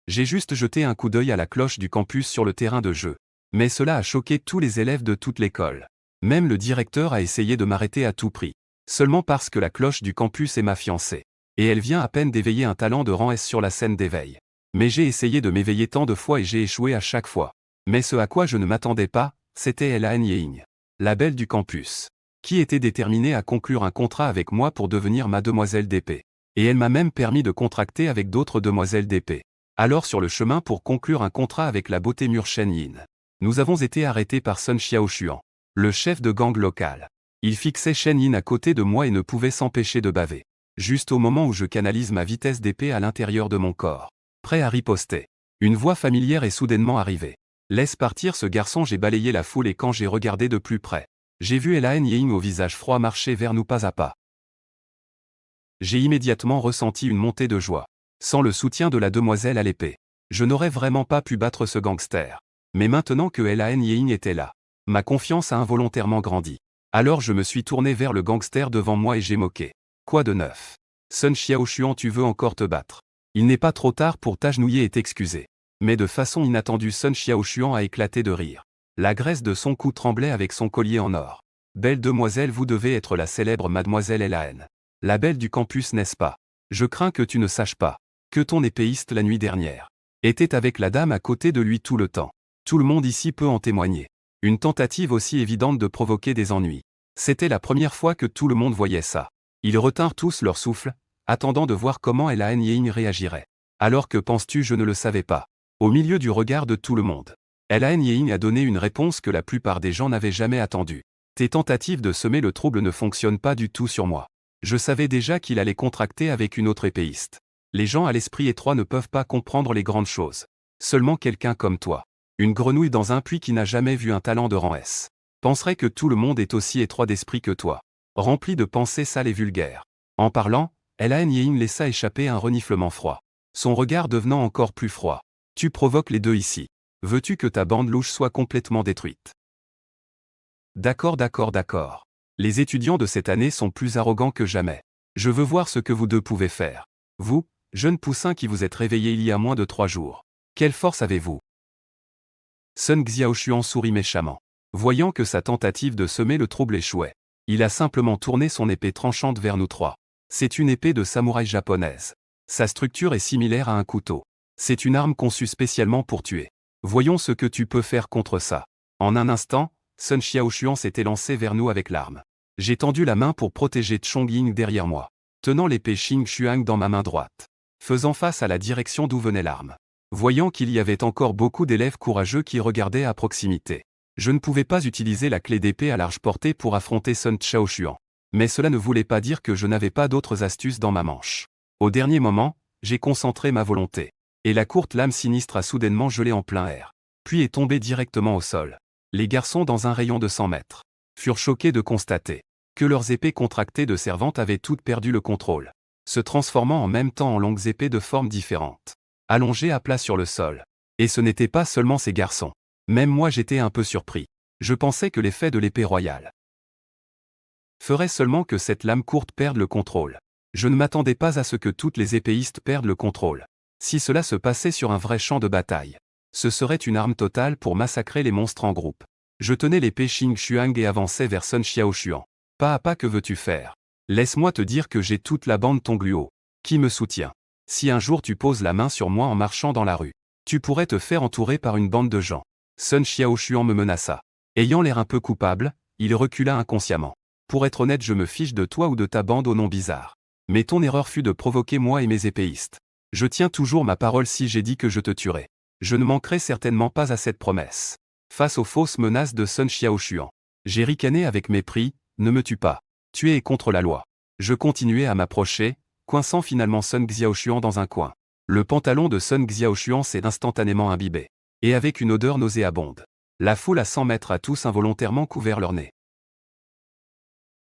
J'ai juste jeté un coup d'œil à la cloche du campus sur le terrain de jeu. Mais cela a choqué tous les élèves de toute l'école. Même le directeur a essayé de m'arrêter à tout prix. Seulement parce que la cloche du campus est ma fiancée. Et elle vient à peine d'éveiller un talent de rang S sur la scène d'éveil. Mais j'ai essayé de m'éveiller tant de fois et j'ai échoué à chaque fois. Mais ce à quoi je ne m'attendais pas, c'était Elaine Ying, la belle du campus, qui était déterminée à conclure un contrat avec moi pour devenir ma demoiselle d'épée. Et elle m'a même permis de contracter avec d'autres demoiselles d'épée. Alors sur le chemin pour conclure un contrat avec la beauté mûre Shen Yin, nous avons été arrêtés par Sun Xiaoshuan, le chef de gang local. Il fixait Shen Yin à côté de moi et ne pouvait s'empêcher de baver. Juste au moment où je canalise ma vitesse d'épée à l'intérieur de mon corps, prêt à riposter, une voix familière est soudainement arrivée. Laisse partir ce garçon. J'ai balayé la foule et quand j'ai regardé de plus près, j'ai vu Elaine Ying au visage froid marcher vers nous pas à pas. J'ai immédiatement ressenti une montée de joie. Sans le soutien de la demoiselle à l'épée, je n'aurais vraiment pas pu battre ce gangster. Mais maintenant que Elaine Ying était là, ma confiance a involontairement grandi. Alors je me suis tourné vers le gangster devant moi et j'ai moqué. Quoi de neuf? Sun Xiaoshuan, tu veux encore te battre? Il n'est pas trop tard pour t'agenouiller et t'excuser. Mais de façon inattendue, Sun Xiaoshuan a éclaté de rire. La graisse de son cou tremblait avec son collier en or. Belle demoiselle, vous devez être la célèbre mademoiselle Elaine. La belle du campus, n'est-ce pas? Je crains que tu ne saches pas que ton épéiste la nuit dernière était avec la dame à côté de lui tout le temps. Tout le monde ici peut en témoigner. Une tentative aussi évidente de provoquer des ennuis. C'était la première fois que tout le monde voyait ça. Ils retinrent tous leur souffle, attendant de voir comment Elaine Ying réagirait. Alors que penses-tu? Je ne le savais pas. Au milieu du regard de tout le monde, Elaine Ying a donné une réponse que la plupart des gens n'avaient jamais attendue. Tes tentatives de semer le trouble ne fonctionnent pas du tout sur moi. Je savais déjà qu'il allait contracter avec une autre épéiste. Les gens à l'esprit étroit ne peuvent pas comprendre les grandes choses. Seulement quelqu'un comme toi, une grenouille dans un puits qui n'a jamais vu un talent de rang S, penserait que tout le monde est aussi étroit d'esprit que toi, rempli de pensées sales et vulgaires. En parlant, Elaine Ying laissa échapper un reniflement froid, son regard devenant encore plus froid. Tu provoques les deux ici. Veux-tu que ta bande louche soit complètement détruite? D'accord. Les étudiants de cette année sont plus arrogants que jamais. Je veux voir ce que vous deux pouvez faire. Vous, jeune poussin qui vous êtes réveillé il y a moins de 3 jours. Quelle force avez-vous? Sun Xiaoshuan sourit méchamment. Voyant que sa tentative de semer le trouble échouait, il a simplement tourné son épée tranchante vers nous trois. C'est une épée de samouraï japonaise. Sa structure est similaire à un couteau. C'est une arme conçue spécialement pour tuer. Voyons ce que tu peux faire contre ça. En un instant, Sun Xiaoshuan s'est élancé vers nous avec l'arme. J'ai tendu la main pour protéger Chongying derrière moi, tenant l'épée Xing Xuang dans ma main droite, faisant face à la direction d'où venait l'arme. Voyant qu'il y avait encore beaucoup d'élèves courageux qui regardaient à proximité, je ne pouvais pas utiliser la clé d'épée à large portée pour affronter Sun Xiaoshuan. Mais cela ne voulait pas dire que je n'avais pas d'autres astuces dans ma manche. Au dernier moment, j'ai concentré ma volonté. Et la courte lame sinistre a soudainement gelé en plein air, puis est tombée directement au sol. Les garçons dans un rayon de 100 mètres furent choqués de constater que leurs épées contractées de servantes avaient toutes perdu le contrôle, se transformant en même temps en longues épées de formes différentes, allongées à plat sur le sol. Et ce n'était pas seulement ces garçons. Même moi j'étais un peu surpris. Je pensais que l'effet de l'épée royale ferait seulement que cette lame courte perde le contrôle. Je ne m'attendais pas à ce que toutes les épéistes perdent le contrôle. Si cela se passait sur un vrai champ de bataille, ce serait une arme totale pour massacrer les monstres en groupe. Je tenais l'épée Xing Xuang et avançais vers Sun Xiaoshuan. Pas à pas, que veux-tu faire? Laisse-moi te dire que j'ai toute la bande Tongluo qui me soutient. Si un jour tu poses la main sur moi en marchant dans la rue, tu pourrais te faire entourer par une bande de gens. Sun Xiaoshuan me menaça. Ayant l'air un peu coupable, il recula inconsciemment. Pour être honnête, je me fiche de toi ou de ta bande au nom bizarre. Mais ton erreur fut de provoquer moi et mes épéistes. Je tiens toujours ma parole. Si j'ai dit que je te tuerais, je ne manquerai certainement pas à cette promesse. Face aux fausses menaces de Sun Xiaoshuan, j'ai ricané avec mépris. Ne me tue pas. Tu es contre la loi. Je continuais à m'approcher, coinçant finalement Sun Xiaoshuan dans un coin. Le pantalon de Sun Xiaoshuan s'est instantanément imbibé, et avec une odeur nauséabonde. La foule à 100 mètres a tous involontairement couvert leur nez.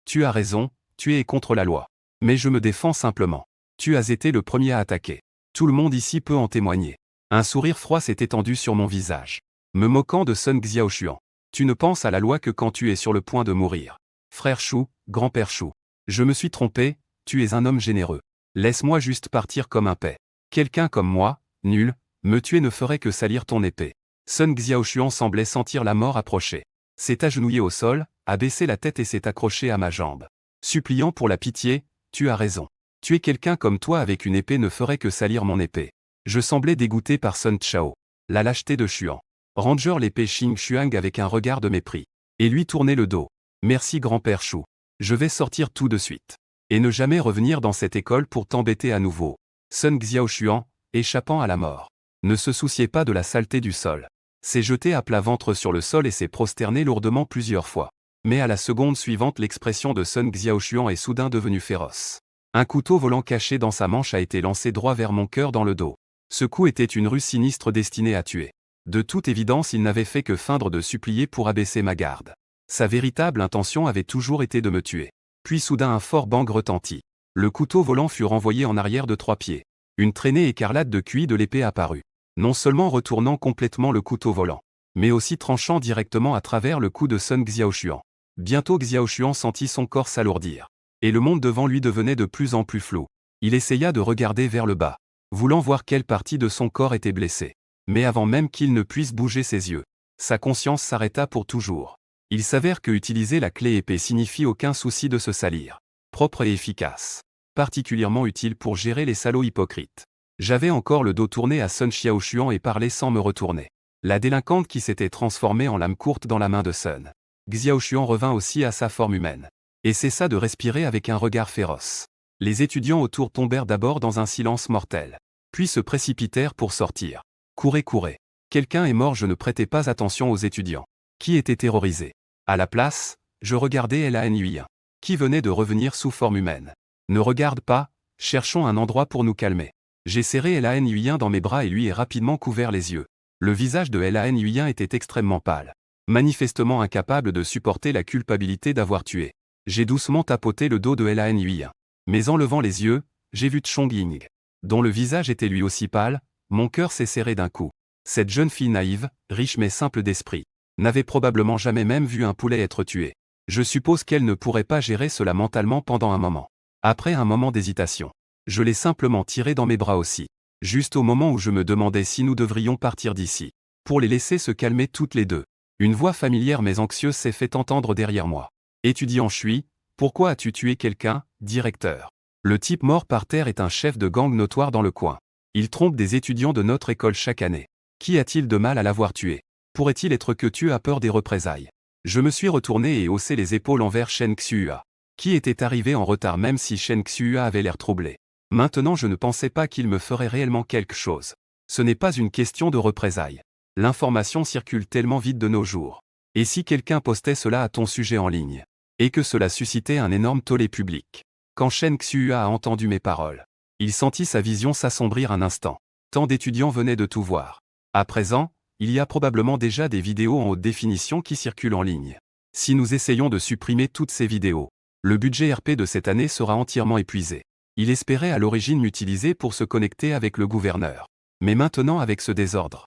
Tu as raison, tu es contre la loi. Mais je me défends simplement. Tu as été le premier à attaquer. Tout le monde ici peut en témoigner. Un sourire froid s'est étendu sur mon visage, me moquant de Sun Xiaoshuan. Tu ne penses à la loi que quand tu es sur le point de mourir. Frère Chou, grand-père Chou. Je me suis trompé, tu es un homme généreux. Laisse-moi juste partir comme un paix. Quelqu'un comme moi, nul, Me tuer ne ferait que salir ton épée. Sun Xiaoshuan semblait sentir la mort approcher. S'est agenouillé au sol, a baissé la tête et s'est accroché à ma jambe. Suppliant pour la pitié, tu as raison. Tuer quelqu'un comme toi avec une épée ne ferait que salir mon épée. Je semblais dégoûté par Sun Chao. La lâcheté de Xuan. Ranger l'épée Xing Xuang avec un regard de mépris. Et lui tourner le dos. Merci grand-père Shu. Je vais sortir tout de suite. Et ne jamais revenir dans cette école pour t'embêter à nouveau. Sun Xiaoshuan, échappant à la mort, ne se souciait pas de la saleté du sol. S'est jeté à plat ventre sur le sol et s'est prosterné lourdement plusieurs fois. Mais à la seconde suivante, l'expression de Sun Xiaoshuan est soudain devenue féroce. Un couteau volant caché dans sa manche a été lancé droit vers mon cœur dans le dos. Ce coup était une ruse sinistre destinée à tuer. De toute évidence, il n'avait fait que feindre de supplier pour abaisser ma garde. Sa véritable intention avait toujours été de me tuer. Puis soudain un fort bang retentit. Le couteau volant fut renvoyé en arrière de 3 pieds. Une traînée écarlate de cuit de l'épée apparut. Non seulement retournant complètement le couteau volant, mais aussi tranchant directement à travers le cou de Sun Xiaoshuan. Bientôt Xiaoshuan sentit son corps s'alourdir. Et le monde devant lui devenait de plus en plus flou. Il essaya de regarder vers le bas, voulant voir quelle partie de son corps était blessée. Mais avant même qu'il ne puisse bouger ses yeux, sa conscience s'arrêta pour toujours. Il s'avère que utiliser la clé épée signifie aucun souci de se salir. Propre et efficace. Particulièrement utile pour gérer les salauds hypocrites. J'avais encore le dos tourné à Sun Xiaoshuan et parlais sans me retourner. La délinquante qui s'était transformée en lame courte dans la main de Sun Xiaoshuan revint aussi à sa forme humaine. Et cessa de respirer avec un regard féroce. Les étudiants autour tombèrent d'abord dans un silence mortel. Puis se précipitèrent pour sortir. Courez, courez. Quelqu'un est mort, je ne prêtais pas attention aux étudiants, qui étaient terrorisés. À la place, je regardais Lan Yuyan, qui venait de revenir sous forme humaine. Ne regarde pas, cherchons un endroit pour nous calmer. J'ai serré Lan Yuyan dans mes bras et lui ai rapidement couvert les yeux. Le visage de Lan Yuyan était extrêmement pâle, manifestement incapable de supporter la culpabilité d'avoir tué. J'ai doucement tapoté le dos de Lan Yuyan. Mais en levant les yeux, j'ai vu Chong Ying, dont le visage était lui aussi pâle. Mon cœur s'est serré d'un coup. Cette jeune fille naïve, riche mais simple d'esprit, n'avait probablement jamais même vu un poulet être tué. Je suppose qu'elle ne pourrait pas gérer cela mentalement pendant un moment. Après un moment d'hésitation, je l'ai simplement tiré dans mes bras aussi. Juste au moment où je me demandais si nous devrions partir d'ici, pour les laisser se calmer toutes les deux. Une voix familière mais anxieuse s'est fait entendre derrière moi. Étudiant Shui, pourquoi as-tu tué quelqu'un, directeur? Le type mort par terre est un chef de gang notoire dans le coin. Il trompe des étudiants de notre école chaque année. Qu'y a-t-il de mal à l'avoir tué? Pourrait-il être que tu as peur des représailles? Je me suis retourné et haussé les épaules envers Shen Xua, qui était arrivé en retard même si Shen Xua avait l'air troublé. Maintenant je ne pensais pas qu'il me ferait réellement quelque chose. Ce n'est pas une question de représailles. L'information circule tellement vite de nos jours. Et si quelqu'un postait cela à ton sujet en ligne? Et que cela suscitait un énorme tollé public. Quand Shen Xua a entendu mes paroles, il sentit sa vision s'assombrir un instant. Tant d'étudiants venaient de tout voir. À présent, il y a probablement déjà des vidéos en haute définition qui circulent en ligne. Si nous essayons de supprimer toutes ces vidéos, le budget RP de cette année sera entièrement épuisé. Il espérait à l'origine m'utiliser pour se connecter avec le gouverneur. Mais maintenant avec ce désordre.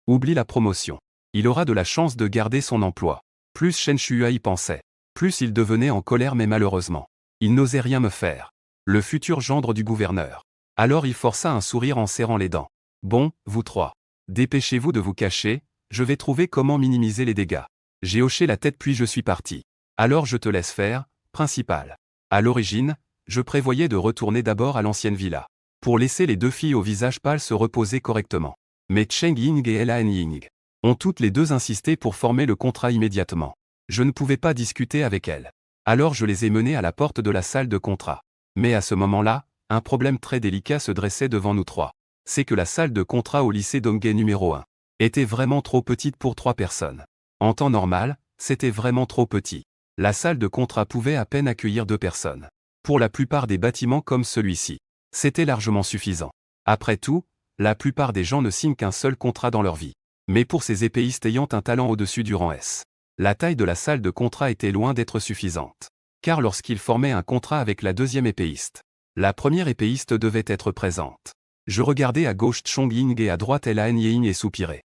Oublie la promotion. Il aura de la chance de garder son emploi. Plus Shen Xua y pensait, plus il devenait en colère mais malheureusement, il n'osait rien me faire. Le futur gendre du gouverneur. Alors il força un sourire en serrant les dents. Bon, vous trois. Dépêchez-vous de vous cacher, je vais trouver comment minimiser les dégâts. J'ai hoché la tête puis je suis parti. Alors je te laisse faire, principal. À l'origine, je prévoyais de retourner d'abord à l'ancienne villa, pour laisser les deux filles au visage pâle se reposer correctement. Mais Cheng Ying et Lan Ying ont toutes les deux insisté pour former le contrat immédiatement. Je ne pouvais pas discuter avec elles. Alors je les ai menées à la porte de la salle de contrat. Mais à ce moment-là, un problème très délicat se dressait devant nous trois. C'est que la salle de contrat au lycée Donghae numéro 1 était vraiment trop petite pour 3 personnes. En temps normal, c'était vraiment trop petit. La salle de contrat pouvait à peine accueillir 2 personnes. Pour la plupart des bâtiments comme celui-ci, c'était largement suffisant. Après tout, la plupart des gens ne signent qu'un seul contrat dans leur vie. Mais pour ces épéistes ayant un talent au-dessus du rang S, la taille de la salle de contrat était loin d'être suffisante. Car lorsqu'ils formaient un contrat avec la deuxième épéiste, la première épéiste devait être présente. Je regardais à gauche Chong Ying et à droite Lan Ying et soupirais.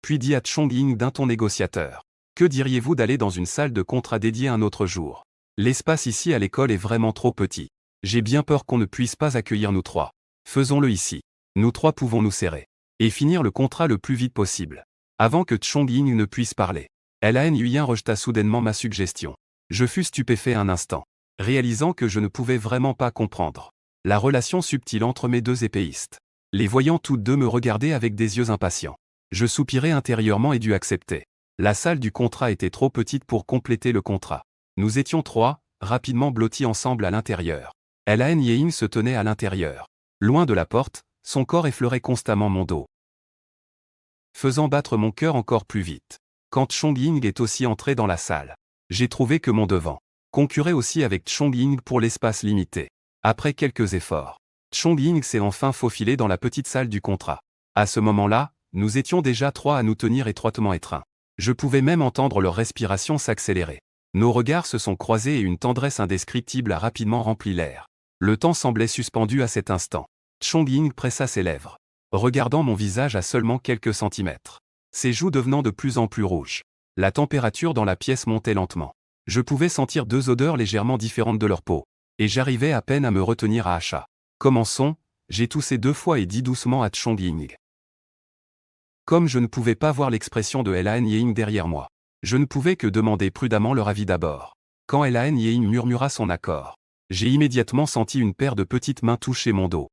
Puis dis à Chong Ying d'un ton négociateur. Que diriez-vous d'aller dans une salle de contrat dédiée un autre jour? L'espace ici à l'école est vraiment trop petit. J'ai bien peur qu'on ne puisse pas accueillir nous trois. Faisons-le ici. Nous trois pouvons nous serrer. Et finir le contrat le plus vite possible. Avant que Chong-Ying ne puisse parler. Lan Yuyan rejeta soudainement ma suggestion. Je fus stupéfait un instant, réalisant que je ne pouvais vraiment pas comprendre la relation subtile entre mes deux épéistes. Les voyant toutes deux me regarder avec des yeux impatients. Je soupirai intérieurement et dus accepter. La salle du contrat était trop petite pour compléter le contrat. Nous étions trois, rapidement blottis ensemble à l'intérieur. Lan Ying se tenait à l'intérieur. Loin de la porte, son corps effleurait constamment mon dos, faisant battre mon cœur encore plus vite. Quand Chong-Ying est aussi entré dans la salle, j'ai trouvé que mon devant concurrait aussi avec Chong-Ying pour l'espace limité. Après quelques efforts, Chong-Ying s'est enfin faufilé dans la petite salle du contrat. À ce moment-là, nous étions déjà trois à nous tenir étroitement étreints. Je pouvais même entendre leur respiration s'accélérer. Nos regards se sont croisés et une tendresse indescriptible a rapidement rempli l'air. Le temps semblait suspendu à cet instant. Chong-Ying pressa ses lèvres, regardant mon visage à seulement quelques centimètres. Ses joues devenant de plus en plus rouges. La température dans la pièce montait lentement. Je pouvais sentir deux odeurs légèrement différentes de leur peau. Et j'arrivais à peine à me retenir à achat. Commençons, j'ai toussé 2 fois et dit doucement à Chong-Ying. Comme je ne pouvais pas voir l'expression de Lan Ying derrière moi, je ne pouvais que demander prudemment leur avis d'abord. Quand Lan Ying murmura son accord, j'ai immédiatement senti une paire de petites mains toucher mon dos.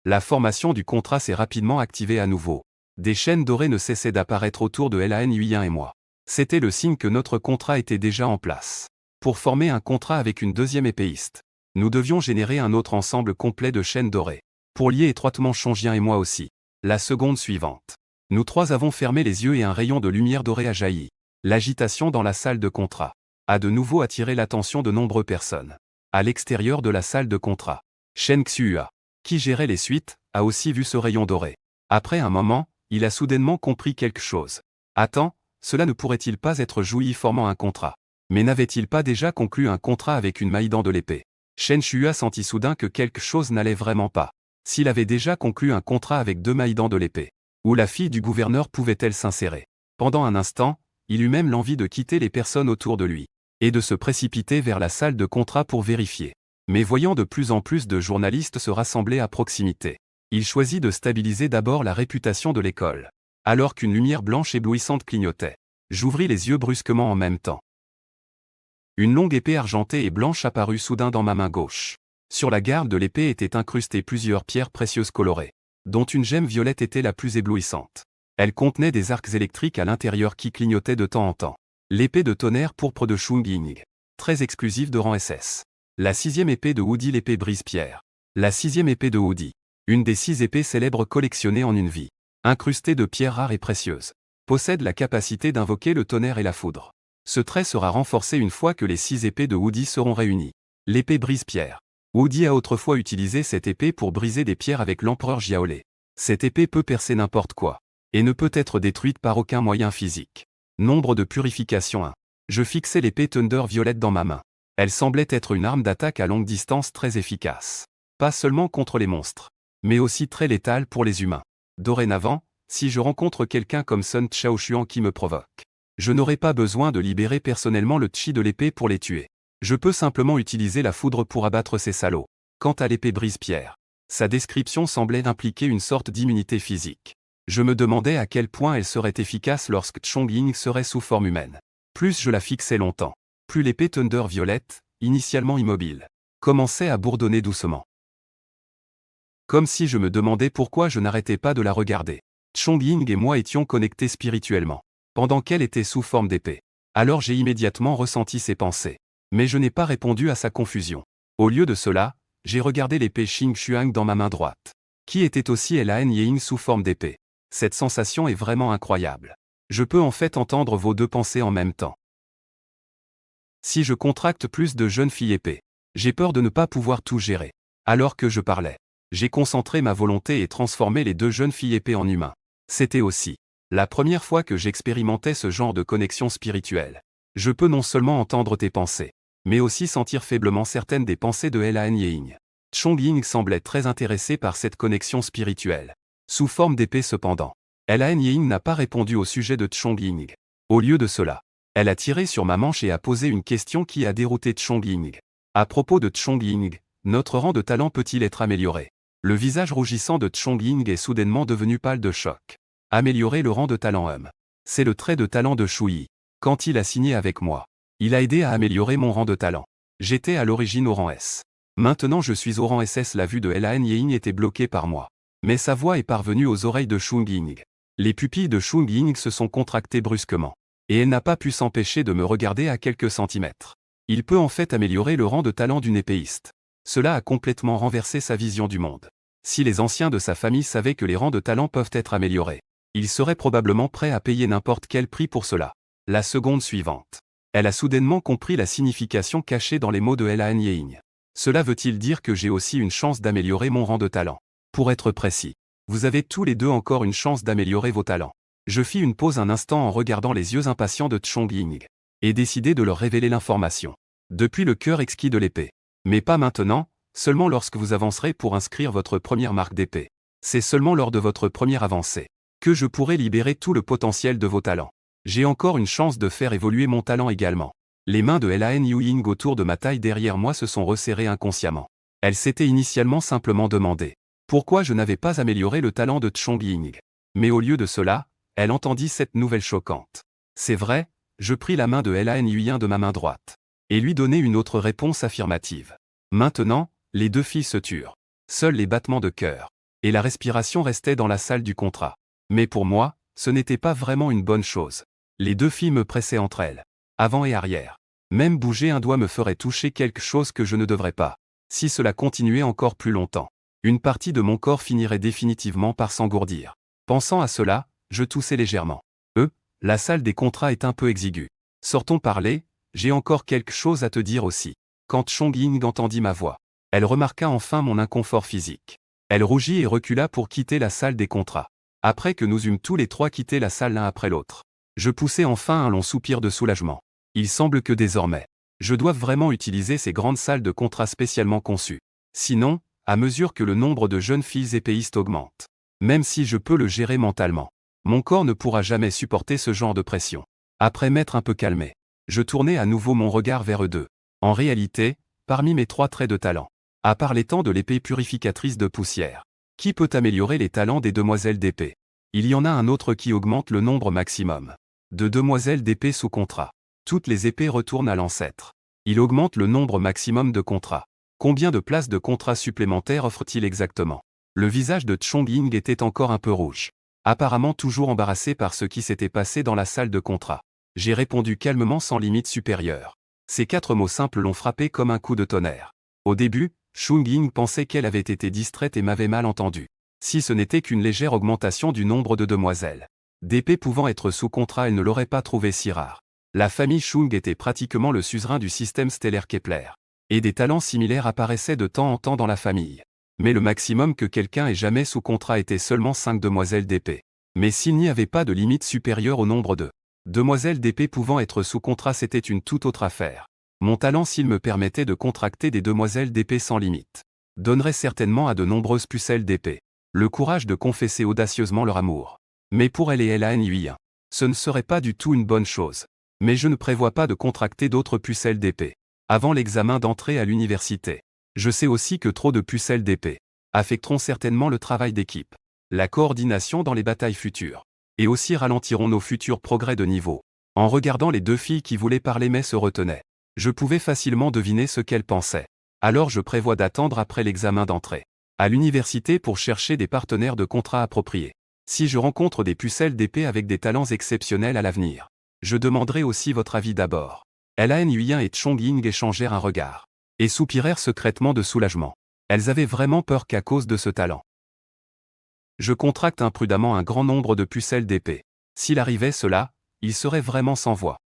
La formation du contrat s'est rapidement activée à nouveau. Des chaînes dorées ne cessaient d'apparaître autour de Lan Yuyan et moi. C'était le signe que notre contrat était déjà en place. Pour former un contrat avec une deuxième épéiste, nous devions générer un autre ensemble complet de chaînes dorées. Pour lier étroitement Chong-Ying et moi aussi. La seconde suivante. Nous trois avons fermé les yeux et un rayon de lumière dorée a jailli. L'agitation dans la salle de contrat a de nouveau attiré l'attention de nombreuses personnes. À l'extérieur de la salle de contrat, Shen Xua, qui gérait les suites, a aussi vu ce rayon doré. Après un moment, il a soudainement compris quelque chose. Attends, cela ne pourrait-il pas être Jouyi formant un contrat? Mais n'avait-il pas déjà conclu un contrat avec une Maïdan de l'épée? Shen Xua sentit soudain que quelque chose n'allait vraiment pas. S'il avait déjà conclu un contrat avec 2 Maïdans de l'épée, où la fille du gouverneur pouvait-elle s'insérer? Pendant un instant, il eut même l'envie de quitter les personnes autour de lui, et de se précipiter vers la salle de contrat pour vérifier. Mais voyant de plus en plus de journalistes se rassembler à proximité, il choisit de stabiliser d'abord la réputation de l'école. Alors qu'une lumière blanche éblouissante clignotait, j'ouvris les yeux brusquement en même temps. Une longue épée argentée et blanche apparut soudain dans ma main gauche. Sur la garde de l'épée étaient incrustées plusieurs pierres précieuses colorées, dont une gemme violette était la plus éblouissante. Elle contenait des arcs électriques à l'intérieur qui clignotaient de temps en temps. L'épée de tonnerre pourpre de Chong-Ying, très exclusive de rang SS. La 6e épée de Woody, l'épée brise-pierre. La 6e épée de Woody. Une des 6 épées célèbres collectionnées en une vie. Incrustée de pierres rares et précieuses. Possède la capacité d'invoquer le tonnerre et la foudre. Ce trait sera renforcé une fois que les 6 épées de Woody seront réunies. L'épée brise-pierre. Woody a autrefois utilisé cette épée pour briser des pierres avec l'empereur Jiaolei. Cette épée peut percer n'importe quoi, et ne peut être détruite par aucun moyen physique. Nombre de purification 1. Je fixai l'épée Thunder violette dans ma main. Elle semblait être une arme d'attaque à longue distance très efficace. Pas seulement contre les monstres, mais aussi très létale pour les humains. Dorénavant, si je rencontre quelqu'un comme Sun Xiaoshuan qui me provoque, je n'aurai pas besoin de libérer personnellement le chi de l'épée pour les tuer. Je peux simplement utiliser la foudre pour abattre ces salauds. Quant à l'épée brise-pierre, sa description semblait impliquer une sorte d'immunité physique. Je me demandais à quel point elle serait efficace lorsque Chong-Ying serait sous forme humaine. Plus je la fixais longtemps, plus l'épée Thunder violette, initialement immobile, commençait à bourdonner doucement. Comme si je me demandais pourquoi je n'arrêtais pas de la regarder. Chong-Ying et moi étions connectés spirituellement, pendant qu'elle était sous forme d'épée. Alors j'ai immédiatement ressenti ses pensées. Mais je n'ai pas répondu à sa confusion. Au lieu de cela, j'ai regardé l'épée Xing Xuang dans ma main droite, qui était aussi Lan Ying sous forme d'épée. Cette sensation est vraiment incroyable. Je peux en fait entendre vos deux pensées en même temps. Si je contracte plus de jeunes filles épées, j'ai peur de ne pas pouvoir tout gérer. Alors que je parlais, j'ai concentré ma volonté et transformé les 2 jeunes filles épées en humains. C'était aussi la première fois que j'expérimentais ce genre de connexion spirituelle. Je peux non seulement entendre tes pensées, mais aussi sentir faiblement certaines des pensées de Lan Ying. Chong-Ying semblait très intéressé par cette connexion spirituelle. Sous forme d'épée cependant, Lan Ying n'a pas répondu au sujet de Chong-Ying. Au lieu de cela, elle a tiré sur ma manche et a posé une question qui a dérouté Chong-Ying. À propos de Chong-Ying, notre rang de talent peut-il être amélioré? Le visage rougissant de Chong-Ying est soudainement devenu pâle de choc. Améliorer le rang de talent homme. C'est le trait de talent de Shu-Yi. Quand il a signé avec moi, il a aidé à améliorer mon rang de talent. J'étais à l'origine au rang S. Maintenant je suis au rang SS. La vue de Lan Ying était bloquée par moi. Mais sa voix est parvenue aux oreilles de Chong-Ying. Les pupilles de Chong-Ying se sont contractées brusquement. Et elle n'a pas pu s'empêcher de me regarder à quelques centimètres. Il peut en fait améliorer le rang de talent d'une épéiste. Cela a complètement renversé sa vision du monde. Si les anciens de sa famille savaient que les rangs de talent peuvent être améliorés, ils seraient probablement prêts à payer n'importe quel prix pour cela. La seconde suivante. Elle a soudainement compris la signification cachée dans les mots de Lan Ying. Cela veut-il dire que j'ai aussi une chance d'améliorer mon rang de talent? Pour être précis, vous avez tous les deux encore une chance d'améliorer vos talents. Je fis une pause un instant en regardant les yeux impatients de Chong-Ying, et décidai de leur révéler l'information. Depuis le cœur exquis de l'épée. Mais pas maintenant, seulement lorsque vous avancerez pour inscrire votre première marque d'épée. C'est seulement lors de votre première avancée que je pourrai libérer tout le potentiel de vos talents. J'ai encore une chance de faire évoluer mon talent également. Les mains de Lan Ying autour de ma taille derrière moi se sont resserrées inconsciemment. Elle s'était initialement simplement demandé pourquoi je n'avais pas amélioré le talent de Chong-Ying. Mais au lieu de cela, elle entendit cette nouvelle choquante. C'est vrai, je pris la main de Lan Ying de ma main droite et lui donnai une autre réponse affirmative. Maintenant, les deux filles se turent. Seuls les battements de cœur et la respiration restaient dans la salle du contrat. Mais pour moi, ce n'était pas vraiment une bonne chose. Les deux filles me pressaient entre elles, avant et arrière. Même bouger un doigt me ferait toucher quelque chose que je ne devrais pas. Si cela continuait encore plus longtemps, une partie de mon corps finirait définitivement par s'engourdir. Pensant à cela, je toussais légèrement. La salle des contrats est un peu exiguë. Sortons parler, j'ai encore quelque chose à te dire aussi. Quand Chong-Ying entendit ma voix, elle remarqua enfin mon inconfort physique. Elle rougit et recula pour quitter la salle des contrats. Après que nous eûmes tous les trois quitté la salle l'un après l'autre, je poussai enfin un long soupir de soulagement. Il semble que désormais, je doive vraiment utiliser ces grandes salles de contrat spécialement conçues. Sinon, à mesure que le nombre de jeunes filles épéistes augmente, même si je peux le gérer mentalement, mon corps ne pourra jamais supporter ce genre de pression. Après m'être un peu calmé, je tournai à nouveau mon regard vers eux deux. En réalité, parmi mes trois traits de talent, à part l'étang de l'épée purificatrice de poussière, qui peut améliorer les talents des demoiselles d'épée? Il y en a un autre qui augmente le nombre maximum de demoiselles d'épée sous contrat. Toutes les épées retournent à l'ancêtre. Il augmente le nombre maximum de contrats. Combien de places de contrat supplémentaires offre-t-il exactement? Le visage de Chong-Ying était encore un peu rouge. Apparemment toujours embarrassé par ce qui s'était passé dans la salle de contrat. J'ai répondu calmement sans limite supérieure. Ces 4 mots simples l'ont frappé comme un coup de tonnerre. Au début, Chong-Ying pensait qu'elle avait été distraite et m'avait mal entendu. Si ce n'était qu'une légère augmentation du nombre de demoiselles d'épée pouvant être sous contrat, elle ne l'aurait pas trouvé si rare. La famille Chung était pratiquement le suzerain du système stellaire Kepler. Et des talents similaires apparaissaient de temps en temps dans la famille. Mais le maximum que quelqu'un ait jamais sous contrat était seulement 5 demoiselles d'épée. Mais s'il n'y avait pas de limite supérieure au nombre de demoiselles d'épée pouvant être sous contrat, c'était une toute autre affaire. Mon talent, s'il me permettait de contracter des demoiselles d'épée sans limite, donnerait certainement à de nombreuses pucelles d'épée le courage de confesser audacieusement leur amour. Mais pour elle et Lan Ying, ce ne serait pas du tout une bonne chose. Mais je ne prévois pas de contracter d'autres pucelles d'épée avant l'examen d'entrée à l'université. Je sais aussi que trop de pucelles d'épée affecteront certainement le travail d'équipe, la coordination dans les batailles futures, et aussi ralentiront nos futurs progrès de niveau. En regardant les deux filles qui voulaient parler mais se retenaient, je pouvais facilement deviner ce qu'elles pensaient. Alors je prévois d'attendre après l'examen d'entrée à l'université pour chercher des partenaires de contrat appropriés. Si je rencontre des pucelles d'épée avec des talents exceptionnels à l'avenir, je demanderai aussi votre avis d'abord. Lan Ying et Chong-Ying échangèrent un regard et soupirèrent secrètement de soulagement. Elles avaient vraiment peur qu'à cause de ce talent, je contracte imprudemment un grand nombre de pucelles d'épée. S'il arrivait cela, il serait vraiment sans voix.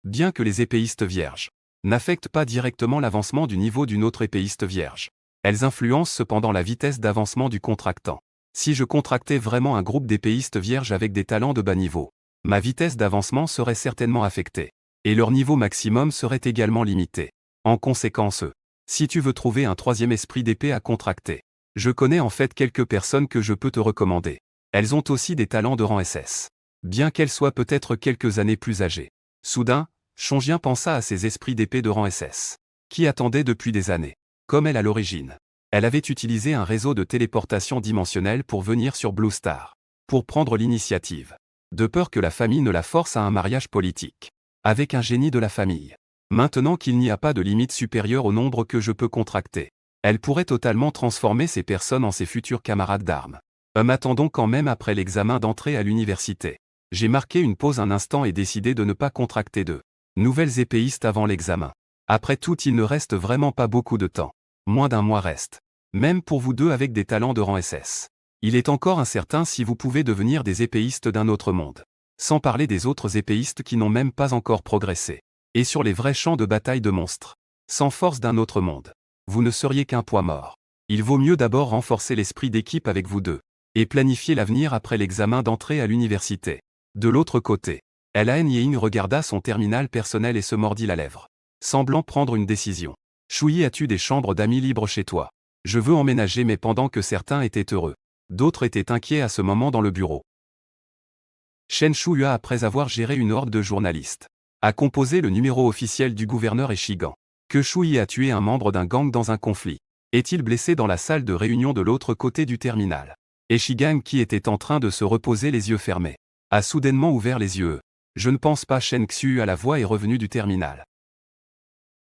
Bien que les épéistes vierges n'affectent pas directement l'avancement du niveau d'une autre épéiste vierge, elles influencent cependant la vitesse d'avancement du contractant. Si je contractais vraiment un groupe d'épéistes vierges avec des talents de bas niveau, ma vitesse d'avancement serait certainement affectée, et leur niveau maximum serait également limité. En conséquence, si tu veux trouver un troisième esprit d'épée à contracter, je connais en fait quelques personnes que je peux te recommander. Elles ont aussi des talents de rang SS, bien qu'elles soient peut-être quelques années plus âgées. Soudain, Chong-Ying pensa à ces esprits d'épée de rang SS, qui attendaient depuis des années, comme elle à l'origine. Elle avait utilisé un réseau de téléportation dimensionnelle pour venir sur Blue Star. Pour prendre l'initiative. De peur que la famille ne la force à un mariage politique. Avec un génie de la famille. Maintenant qu'il n'y a pas de limite supérieure au nombre que je peux contracter. Elle pourrait totalement transformer ces personnes en ses futurs camarades d'armes. M'attendons quand même après l'examen d'entrée à l'université. J'ai marqué une pause un instant et décidé de ne pas contracter de nouvelles épéistes avant l'examen. Après tout, il ne reste vraiment pas beaucoup de temps. Moins d'un mois reste. Même pour vous deux avec des talents de rang SS. Il est encore incertain si vous pouvez devenir des épéistes d'un autre monde. Sans parler des autres épéistes qui n'ont même pas encore progressé. Et sur les vrais champs de bataille de monstres. Sans force d'un autre monde. Vous ne seriez qu'un poids mort. Il vaut mieux d'abord renforcer l'esprit d'équipe avec vous deux. Et planifier l'avenir après l'examen d'entrée à l'université. De l'autre côté, Elaine Ying regarda son terminal personnel et se mordit la lèvre. Semblant prendre une décision. Shuyi, as-tu des chambres d'amis libres chez toi? Je veux emménager, mais pendant que certains étaient heureux. D'autres étaient inquiets à ce moment dans le bureau. Shen Shuyua, après avoir géré une horde de journalistes, a composé le numéro officiel du gouverneur Echigan. Que Shuyi a tué un membre d'un gang dans un conflit. Est-il blessé dans la salle de réunion de l'autre côté du terminal? Echigan, qui était en train de se reposer les yeux fermés, a soudainement ouvert les yeux. Je ne pense pas. Shen Xu à la voix est revenu du terminal.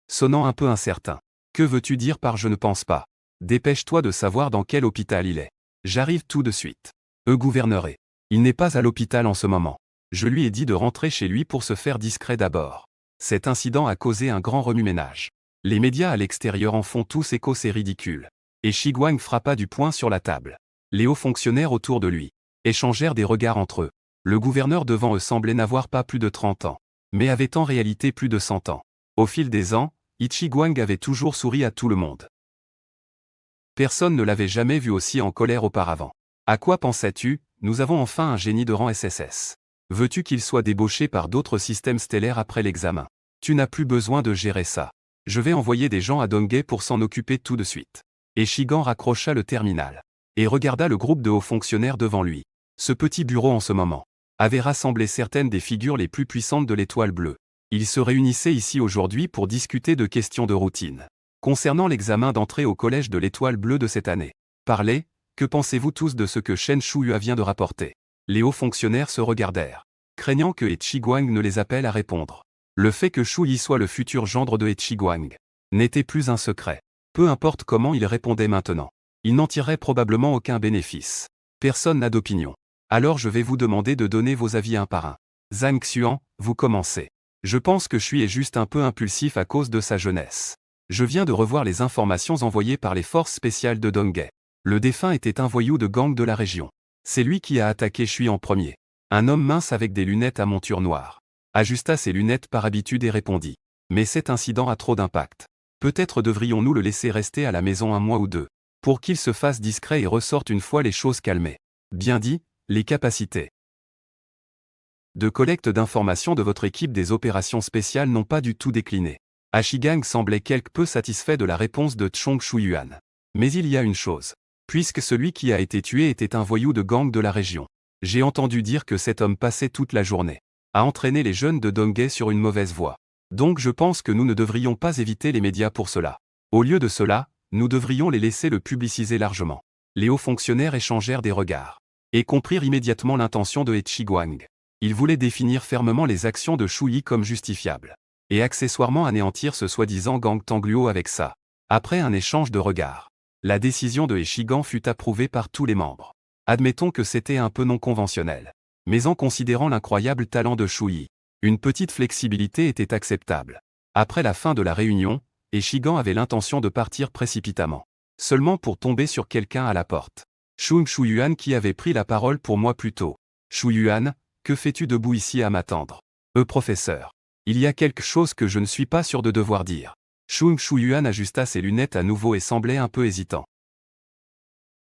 Sonnant un peu incertain. Que veux-tu dire par je ne pense pas? Dépêche-toi de savoir dans quel hôpital il est. J'arrive tout de suite. Gouverneur. Il n'est pas à l'hôpital en ce moment. Je lui ai dit de rentrer chez lui pour se faire discret d'abord. Cet incident a causé un grand remue-ménage. Les médias à l'extérieur en font tous écho, c'est ridicule. Et Shiguang frappa du poing sur la table. Les hauts fonctionnaires autour de lui échangèrent des regards entre eux. Le gouverneur devant eux semblait n'avoir pas plus de 30 ans, mais avait en réalité plus de 100 ans. Au fil des ans, Ichiguang avait toujours souri à tout le monde. Personne ne l'avait jamais vu aussi en colère auparavant. À quoi pensais-tu? Nous avons enfin un génie de rang SSS. Veux-tu qu'il soit débauché par d'autres systèmes stellaires après l'examen? Tu n'as plus besoin de gérer ça. Je vais envoyer des gens à Donghae pour s'en occuper tout de suite. Et Shigan raccrocha le terminal. Et regarda le groupe de hauts fonctionnaires devant lui. Ce petit bureau en ce moment avait rassemblé certaines des figures les plus puissantes de l'Étoile bleue. Ils se réunissaient ici aujourd'hui pour discuter de questions de routine. Concernant l'examen d'entrée au collège de l'Étoile bleue de cette année. Parlez, que pensez-vous tous de ce que Shen Shuyua vient de rapporter? Les hauts fonctionnaires se regardèrent, craignant que Echigang ne les appelle à répondre. Le fait que Shuyi soit le futur gendre de Echigang n'était plus un secret. Peu importe comment il répondait maintenant. Il n'en tirerait probablement aucun bénéfice. Personne n'a d'opinion. Alors je vais vous demander de donner vos avis un par un. Zhang Xuan, vous commencez. Je pense que Shui est juste un peu impulsif à cause de sa jeunesse. Je viens de revoir les informations envoyées par les forces spéciales de Donghae. Le défunt était un voyou de gang de la région. C'est lui qui a attaqué Shui en premier. Un homme mince avec des lunettes à monture noire. Ajusta ses lunettes par habitude et répondit. Mais cet incident a trop d'impact. Peut-être devrions-nous le laisser rester à la maison un mois ou deux. Pour qu'il se fasse discret et ressorte une fois les choses calmées. Bien dit, les capacités de collecte d'informations de votre équipe des opérations spéciales n'ont pas du tout décliné. Ashigang semblait quelque peu satisfait de la réponse de Chong Shuyuan. Mais il y a une chose. Puisque celui qui a été tué était un voyou de gang de la région. J'ai entendu dire que cet homme passait toute la journée à entraîner les jeunes de Donghae sur une mauvaise voie. Donc je pense que nous ne devrions pas éviter les médias pour cela. Au lieu de cela, nous devrions les laisser le publiciser largement. Les hauts fonctionnaires échangèrent des regards et comprirent immédiatement l'intention de Echigang. Ils voulaient définir fermement les actions de Shuyi comme justifiables et accessoirement anéantir ce soi-disant gang Tangluo avec ça. Après un échange de regards, la décision de Echigan fut approuvée par tous les membres. Admettons que c'était un peu non conventionnel. Mais en considérant l'incroyable talent de Shuyi, une petite flexibilité était acceptable. Après la fin de la réunion, Echigan avait l'intention de partir précipitamment. Seulement pour tomber sur quelqu'un à la porte. Chung Shuyuan qui avait pris la parole pour moi plus tôt. Shuyuan, que fais-tu debout ici à m'attendre? Professeur. Il y a quelque chose que je ne suis pas sûr de devoir dire. Chung Shuyuan ajusta ses lunettes à nouveau et semblait un peu hésitant.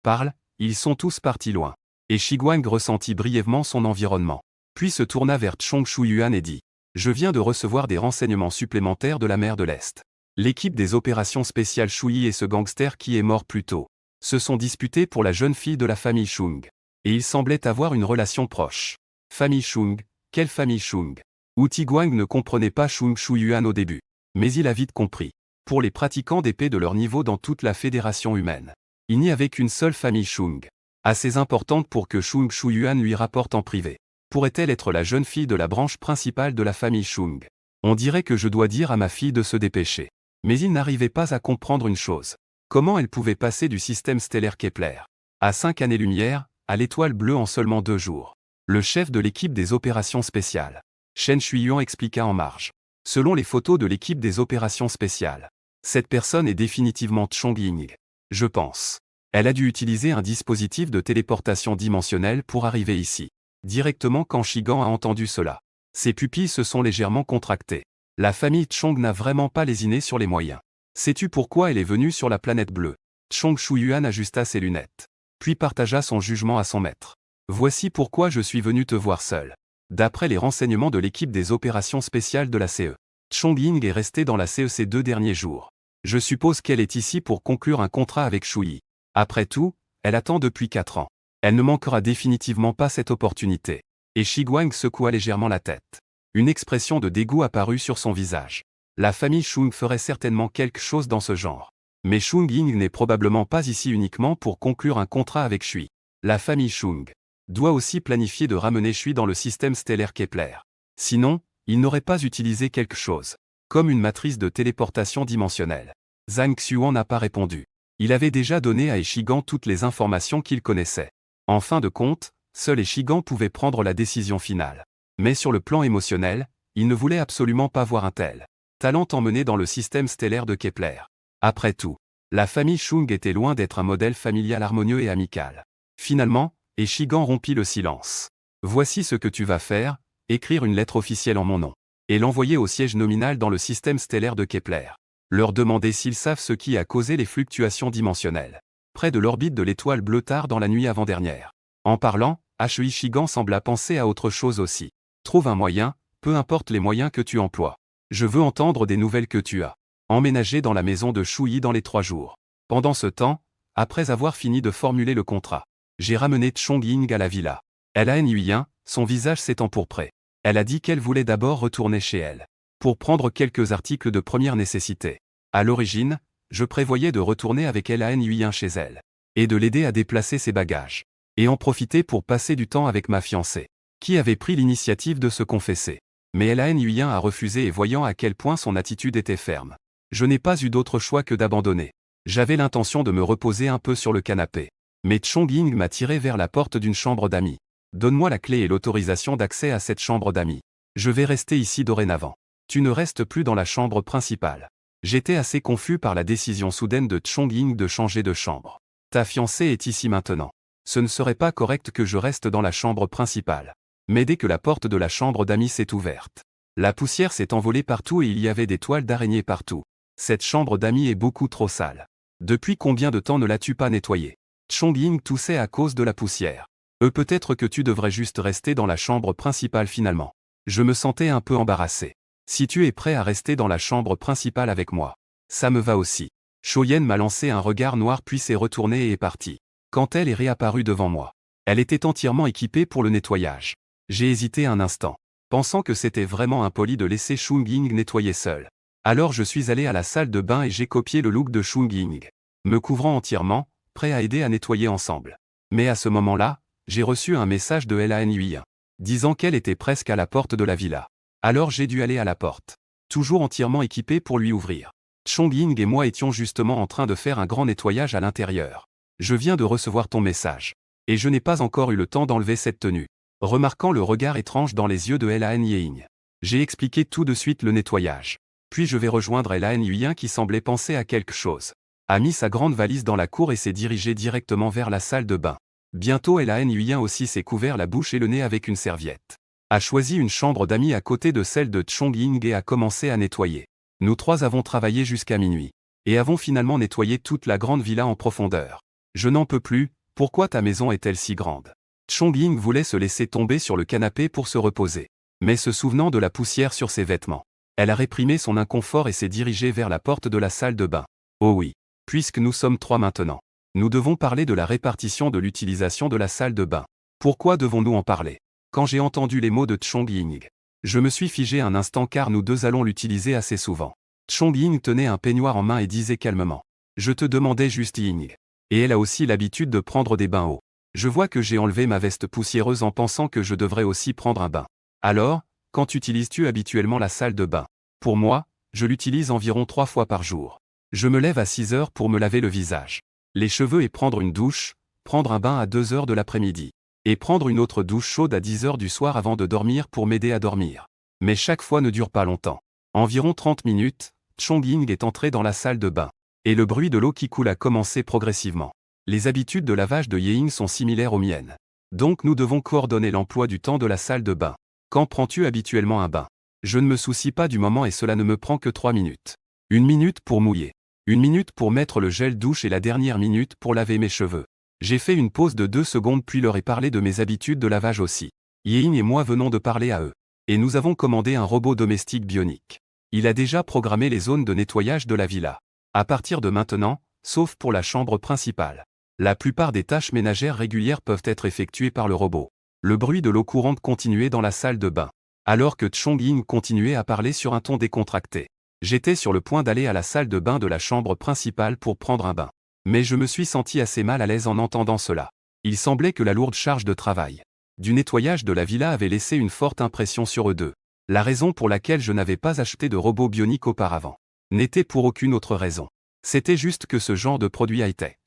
Parle, ils sont tous partis loin. Et Shiguang ressentit brièvement son environnement. Puis se tourna vers Chong Shuyuan et dit. Je viens de recevoir des renseignements supplémentaires de la mer de l'Est. L'équipe des opérations spéciales Shuyi et ce gangster qui est mort plus tôt se sont disputés pour la jeune fille de la famille Chung. Et ils semblaient avoir une relation proche. Famille Chung, quelle famille Chung? Wu Tiguang ne comprenait pas Chung Shuyuan au début. Mais il a vite compris. pour les pratiquants d'épée de leur niveau dans toute la fédération humaine. Il n'y avait qu'une seule famille Shung, assez importante pour que Shung Shuyuan lui rapporte en privé. Pourrait-elle être la jeune fille de la branche principale de la famille Shung? On dirait que je dois dire à ma fille de se dépêcher. Mais il n'arrivait pas à comprendre une chose. Comment elle pouvait passer du système stellaire Kepler à 5 années-lumière, à l'étoile bleue en seulement 2 jours? Le chef de l'équipe des opérations spéciales, Shen Shuyuan, expliqua en marge. Selon les photos de l'équipe des opérations spéciales, cette personne est définitivement Chong Ying. Je pense. Elle a dû utiliser un dispositif de téléportation dimensionnelle pour arriver ici. Directement quand Shigan a entendu cela, ses pupilles se sont légèrement contractées. La famille Chong n'a vraiment pas lésiné sur les moyens. Sais-tu pourquoi elle est venue sur la planète bleue? Chong Shuyuan ajusta ses lunettes, puis partagea son jugement à son maître. Voici pourquoi je suis venu te voir seul. D'après les renseignements de l'équipe des opérations spéciales de la CE, Chong Ying est restée dans la CE ces 2 derniers jours. Je suppose qu'elle est ici pour conclure un contrat avec Shuyi. Après tout, elle attend depuis 4 ans. Elle ne manquera définitivement pas cette opportunité. Et Shiguang secoua légèrement la tête. Une expression de dégoût apparut sur son visage. La famille Shung ferait certainement quelque chose dans ce genre. Mais Chong Ying n'est probablement pas ici uniquement pour conclure un contrat avec Shui. La famille Shung doit aussi planifier de ramener Shui dans le système stellaire Kepler. Sinon, il n'aurait pas utilisé quelque chose, comme une matrice de téléportation dimensionnelle. Zhang Xuan n'a pas répondu. Il avait déjà donné à Eshigan toutes les informations qu'il connaissait. En fin de compte, seul Eshigan pouvait prendre la décision finale. Mais sur le plan émotionnel, il ne voulait absolument pas voir un tel talent emmené dans le système stellaire de Kepler. Après tout, la famille Shung était loin d'être un modèle familial harmonieux et amical. Finalement, Eshigan rompit le silence. Voici ce que tu vas faire, écrire une lettre officielle en mon nom, et l'envoyer au siège nominal dans le système stellaire de Kepler. Leur demander s'ils savent ce qui a causé les fluctuations dimensionnelles près de l'orbite de l'étoile bleue tard dans la nuit avant-dernière. En parlant, Shui Shigan sembla penser à autre chose aussi. Trouve un moyen, peu importe les moyens que tu emploies. Je veux entendre des nouvelles que tu as emménagées dans la maison de Shuyi dans les 3 jours. Pendant ce temps, après avoir fini de formuler le contrat, j'ai ramené Chong Ying à la villa. Elle a ennuyé, son visage s'est empourpré. Elle a dit qu'elle voulait d'abord retourner chez elle pour prendre quelques articles de première nécessité. À l'origine, je prévoyais de retourner avec elle à Nguyen chez elle, et de l'aider à déplacer ses bagages, et en profiter pour passer du temps avec ma fiancée, qui avait pris l'initiative de se confesser. Mais elle a Nguyen a refusé et voyant à quel point son attitude était ferme, je n'ai pas eu d'autre choix que d'abandonner. J'avais l'intention de me reposer un peu sur le canapé, mais Chong Ying m'a tiré vers la porte d'une chambre d'amis. Donne-moi la clé et l'autorisation d'accès à cette chambre d'amis. Je vais rester ici dorénavant. Tu ne restes plus dans la chambre principale. J'étais assez confus par la décision soudaine de Chong Ying de changer de chambre. Ta fiancée est ici maintenant. Ce ne serait pas correct que je reste dans la chambre principale. Mais dès que la porte de la chambre d'amis s'est ouverte, la poussière s'est envolée partout et il y avait des toiles d'araignées partout. Cette chambre d'amis est beaucoup trop sale. Depuis combien de temps ne l'as-tu pas nettoyée? Chong Ying toussait à cause de la poussière. Peut-être que tu devrais juste rester dans la chambre principale finalement. Je me sentais un peu embarrassé. Si tu es prêt à rester dans la chambre principale avec moi, ça me va aussi. Shoyen m'a lancé un regard noir puis s'est retournée et est partie. Quand elle est réapparue devant moi, elle était entièrement équipée pour le nettoyage. J'ai hésité un instant, pensant que c'était vraiment impoli de laisser Chong Ying nettoyer seule. Alors je suis allé à la salle de bain et j'ai copié le look de Chong Ying, me couvrant entièrement, prêt à aider à nettoyer ensemble. Mais à ce moment-là, j'ai reçu un message de Lan Yuyan, disant qu'elle était presque à la porte de la villa. Alors j'ai dû aller à la porte, toujours entièrement équipé pour lui ouvrir. Chong Ying et moi étions justement en train de faire un grand nettoyage à l'intérieur. Je viens de recevoir ton message, et je n'ai pas encore eu le temps d'enlever cette tenue. Remarquant le regard étrange dans les yeux de Lan Yuyan, j'ai expliqué tout de suite le nettoyage. Puis je vais rejoindre Lan Yuyan qui semblait penser à quelque chose. A mis sa grande valise dans la cour et s'est dirigé directement vers la salle de bain. Bientôt Lan Yuyan aussi s'est couvert la bouche et le nez avec une serviette. A choisi une chambre d'amis à côté de celle de Chong Ying et a commencé à nettoyer. Nous 3 avons travaillé jusqu'à minuit, et avons finalement nettoyé toute la grande villa en profondeur. Je n'en peux plus, pourquoi ta maison est-elle si grande? Chong Ying voulait se laisser tomber sur le canapé pour se reposer. Mais se souvenant de la poussière sur ses vêtements, elle a réprimé son inconfort et s'est dirigée vers la porte de la salle de bain. Oh oui, puisque nous sommes 3 maintenant, nous devons parler de la répartition de l'utilisation de la salle de bain. Pourquoi devons-nous en parler? Quand j'ai entendu les mots de Chong Ying, je me suis figé un instant car nous 2 allons l'utiliser assez souvent. Chong Ying tenait un peignoir en main et disait calmement. Je te demandais juste Ying. Et elle a aussi l'habitude de prendre des bains hauts. Je vois que j'ai enlevé ma veste poussiéreuse en pensant que je devrais aussi prendre un bain. Alors, quand utilises-tu habituellement la salle de bain? Pour moi, je l'utilise environ 3 fois par jour. Je me lève à 6 heures pour me laver le visage, les cheveux et prendre une douche, prendre un bain à 2 heures de l'après-midi. Et prendre une autre douche chaude à 10 heures du soir avant de dormir pour m'aider à dormir. Mais chaque fois ne dure pas longtemps. Environ 30 minutes, Chong Ying est entré dans la salle de bain. Et le bruit de l'eau qui coule a commencé progressivement. Les habitudes de lavage de Ying sont similaires aux miennes. Donc nous devons coordonner l'emploi du temps de la salle de bain. Quand prends-tu habituellement un bain? Je ne me soucie pas du moment et cela ne me prend que 3 minutes. 1 minute pour mouiller. 1 minute pour mettre le gel douche et la dernière minute pour laver mes cheveux. J'ai fait une pause de 2 secondes puis leur ai parlé de mes habitudes de lavage aussi. Ying et moi venons de parler à eux. Et nous avons commandé un robot domestique bionique. Il a déjà programmé les zones de nettoyage de la villa. À partir de maintenant, sauf pour la chambre principale, la plupart des tâches ménagères régulières peuvent être effectuées par le robot. Le bruit de l'eau courante continuait dans la salle de bain. Alors que Chong Ying continuait à parler sur un ton décontracté. J'étais sur le point d'aller à la salle de bain de la chambre principale pour prendre un bain. Mais je me suis senti assez mal à l'aise en entendant cela. Il semblait que la lourde charge de travail du nettoyage de la villa avait laissé une forte impression sur eux deux. La raison pour laquelle je n'avais pas acheté de robot bionique auparavant n'était pour aucune autre raison. C'était juste que ce genre de produit high-tech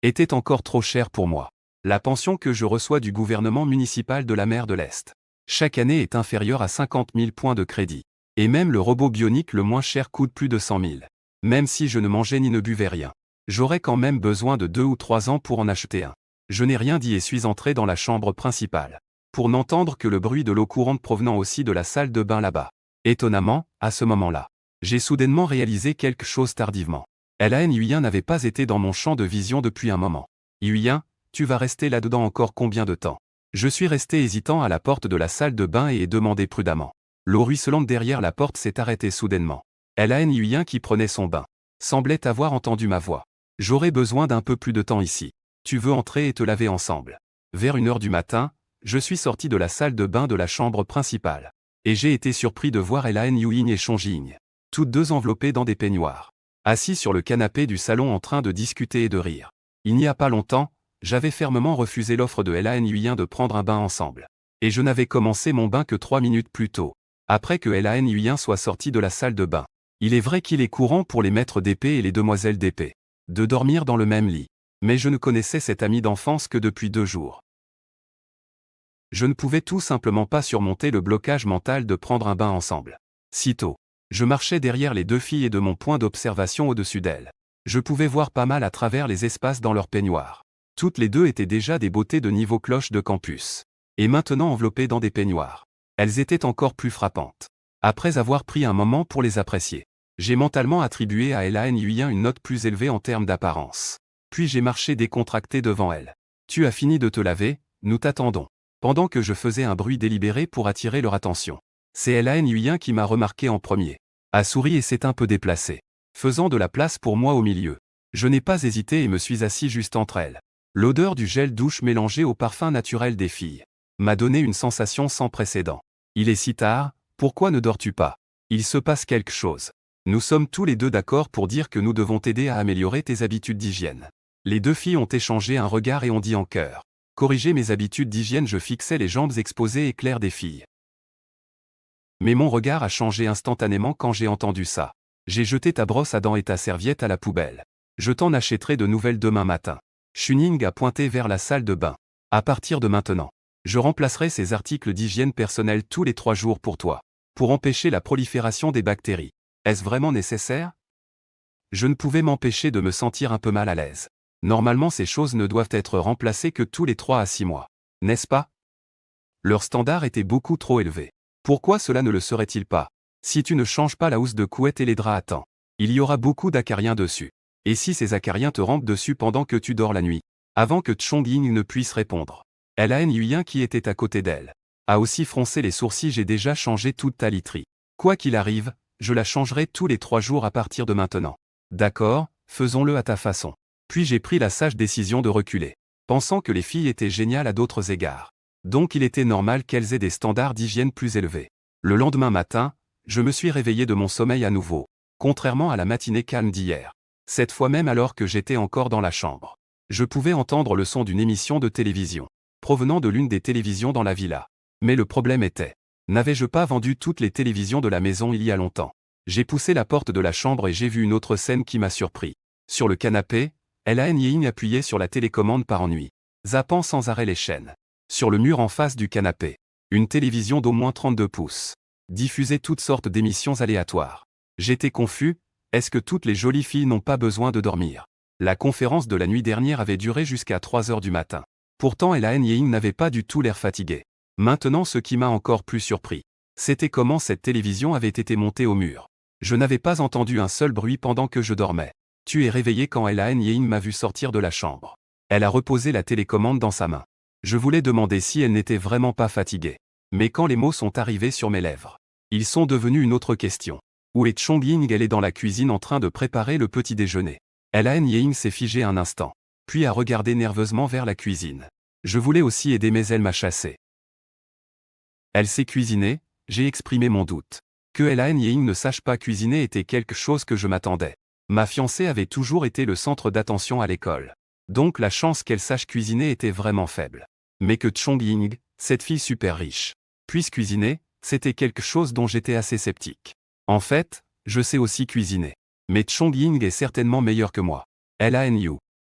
était encore trop cher pour moi. La pension que je reçois du gouvernement municipal de la mer de l'Est chaque année est inférieure à 50 000 points de crédit. Et même le robot bionique le moins cher coûte plus de 100 000. Même si je ne mangeais ni ne buvais rien. J'aurais quand même besoin de 2 ou 3 ans pour en acheter un. Je n'ai rien dit et suis entré dans la chambre principale. Pour n'entendre que le bruit de l'eau courante provenant aussi de la salle de bain là-bas. Étonnamment, à ce moment-là, j'ai soudainement réalisé quelque chose tardivement. Lan Yuyan n'avait pas été dans mon champ de vision depuis un moment. Yuyan, tu vas rester là-dedans encore combien de temps? Je suis resté hésitant à la porte de la salle de bain et ai demandé prudemment. L'eau ruisselante derrière la porte s'est arrêtée soudainement. Lan Yuyan qui prenait son bain semblait avoir entendu ma voix. J'aurais besoin d'un peu plus de temps ici. Tu veux entrer et te laver ensemble? Vers 1 heure du matin, je suis sorti de la salle de bain de la chambre principale. Et j'ai été surpris de voir Lan Yuyan et Chong Ying, toutes deux enveloppées dans des peignoirs, assis sur le canapé du salon en train de discuter et de rire. Il n'y a pas longtemps, j'avais fermement refusé l'offre de Lan Yuyan de prendre un bain ensemble. Et je n'avais commencé mon bain que 3 minutes plus tôt, après que Lan Yuyan soit sorti de la salle de bain. Il est vrai qu'il est courant pour les maîtres d'épée et les demoiselles d'épée de dormir dans le même lit. Mais je ne connaissais cet ami d'enfance que depuis 2 jours. Je ne pouvais tout simplement pas surmonter le blocage mental de prendre un bain ensemble. Sitôt, je marchais derrière les 2 filles et de mon point d'observation au-dessus d'elles. Je pouvais voir pas mal à travers les espaces dans leur peignoir. Toutes les deux étaient déjà des beautés de niveau cloche de campus. Et maintenant enveloppées dans des peignoirs. Elles étaient encore plus frappantes. Après avoir pris un moment pour les apprécier, j'ai mentalement attribué à Lan Yuyan une note plus élevée en termes d'apparence. Puis j'ai marché décontracté devant elle. Tu as fini de te laver, nous t'attendons. Pendant que je faisais un bruit délibéré pour attirer leur attention. C'est Lan Yuyan qui m'a remarqué en premier. A souri et s'est un peu déplacé, faisant de la place pour moi au milieu. Je n'ai pas hésité et me suis assis juste entre elles. L'odeur du gel douche mélangé au parfum naturel des filles m'a donné une sensation sans précédent. Il est si tard, pourquoi ne dors-tu pas? Il se passe quelque chose. Nous sommes tous les deux d'accord pour dire que nous devons t'aider à améliorer tes habitudes d'hygiène. Les 2 filles ont échangé un regard et ont dit en chœur. Corriger mes habitudes d'hygiène, je fixais les jambes exposées et claires des filles. Mais mon regard a changé instantanément quand j'ai entendu ça. J'ai jeté ta brosse à dents et ta serviette à la poubelle. Je t'en achèterai de nouvelles demain matin. Chuning a pointé vers la salle de bain. À partir de maintenant, je remplacerai ces articles d'hygiène personnelle tous les 3 jours pour toi. Pour empêcher la prolifération des bactéries. Est-ce vraiment nécessaire? Je ne pouvais m'empêcher de me sentir un peu mal à l'aise. Normalement ces choses ne doivent être remplacées que tous les 3 à 6 mois. N'est-ce pas? Leur standard était beaucoup trop élevé. Pourquoi cela ne le serait-il pas? Si tu ne changes pas la housse de couette et les draps à temps, il y aura beaucoup d'acariens dessus. Et si ces acariens te rampent dessus pendant que tu dors la nuit? Avant que Chong Ying ne puisse répondre, Lan Yuyan qui était à côté d'elle a aussi froncé les sourcils. J'ai déjà changé toute ta literie. Quoi qu'il arrive, je la changerai tous les 3 jours à partir de maintenant. D'accord, faisons-le à ta façon. Puis j'ai pris la sage décision de reculer, pensant que les filles étaient géniales à d'autres égards. Donc il était normal qu'elles aient des standards d'hygiène plus élevés. Le lendemain matin, je me suis réveillé de mon sommeil à nouveau. contrairement à la matinée calme d'hier. Cette fois même alors que j'étais encore dans la chambre. Je pouvais entendre le son d'une émission de télévision, provenant de l'une des télévisions dans la villa. Mais le problème était, n'avais-je pas vendu toutes les télévisions de la maison il y a longtemps? J'ai poussé la porte de la chambre et j'ai vu une autre scène qui m'a surpris. Sur le canapé, Elaine Ying appuyait sur la télécommande par ennui, zappant sans arrêt les chaînes. Sur le mur en face du canapé, une télévision d'au moins 32 pouces diffusait toutes sortes d'émissions aléatoires. J'étais confus, est-ce que toutes les jolies filles n'ont pas besoin de dormir? La conférence de la nuit dernière avait duré jusqu'à 3 heures du matin. Pourtant Elaine Ying n'avait pas du tout l'air fatiguée. Maintenant ce qui m'a encore plus surpris, c'était comment cette télévision avait été montée au mur. Je n'avais pas entendu un seul bruit pendant que je dormais. Tu es réveillé quand Elaine Ying m'a vu sortir de la chambre. Elle a reposé la télécommande dans sa main. Je voulais demander si elle n'était vraiment pas fatiguée. Mais quand les mots sont arrivés sur mes lèvres, ils sont devenus une autre question. Où est Chong Ying? Elle est dans la cuisine en train de préparer le petit déjeuner. Elaine Ying s'est figée un instant, puis a regardé nerveusement vers la cuisine. Je voulais aussi aider mais elle m'a chassé. Elle sait cuisiner, j'ai exprimé mon doute. Que Elaine Ying ne sache pas cuisiner était quelque chose que je m'attendais. Ma fiancée avait toujours été le centre d'attention à l'école. Donc la chance qu'elle sache cuisiner était vraiment faible. Mais que Chong Ying, cette fille super riche, puisse cuisiner, c'était quelque chose dont j'étais assez sceptique. En fait, je sais aussi cuisiner. Mais Chong Ying est certainement meilleur que moi. Elaine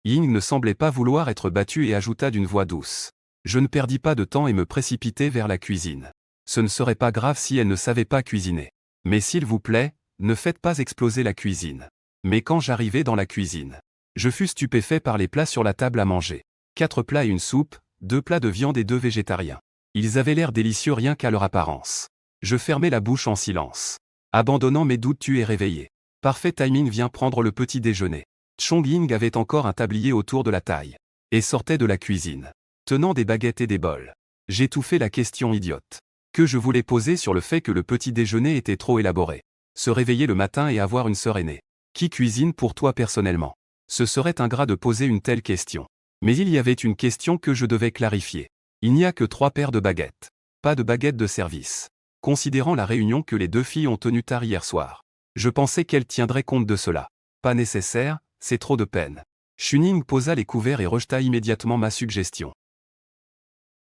Ying ne semblait pas vouloir être battue et ajouta d'une voix douce. Je ne perdis pas de temps et me précipitai vers la cuisine. Ce ne serait pas grave si elle ne savait pas cuisiner. Mais s'il vous plaît, ne faites pas exploser la cuisine. Mais quand j'arrivai dans la cuisine, je fus stupéfait par les plats sur la table à manger. 4 plats et une soupe, 2 plats de viande et 2 végétariens. Ils avaient l'air délicieux rien qu'à leur apparence. Je fermai la bouche en silence. Abandonnant mes doutes, tu es réveillé. Parfait timing, vient prendre le petit déjeuner. Chong Ying avait encore un tablier autour de la taille. Et sortait de la cuisine, tenant des baguettes et des bols. J'étouffai la question idiote que je voulais poser sur le fait que le petit déjeuner était trop élaboré. Se réveiller le matin et avoir une sœur aînée. Qui cuisine pour toi personnellement? Ce serait ingrat de poser une telle question. Mais il y avait une question que je devais clarifier. Il n'y a que 3 paires de baguettes. Pas de baguettes de service. Considérant la réunion que les 2 filles ont tenue tard hier soir, je pensais qu'elles tiendraient compte de cela. Pas nécessaire, c'est trop de peine. Chuning posa les couverts et rejeta immédiatement ma suggestion.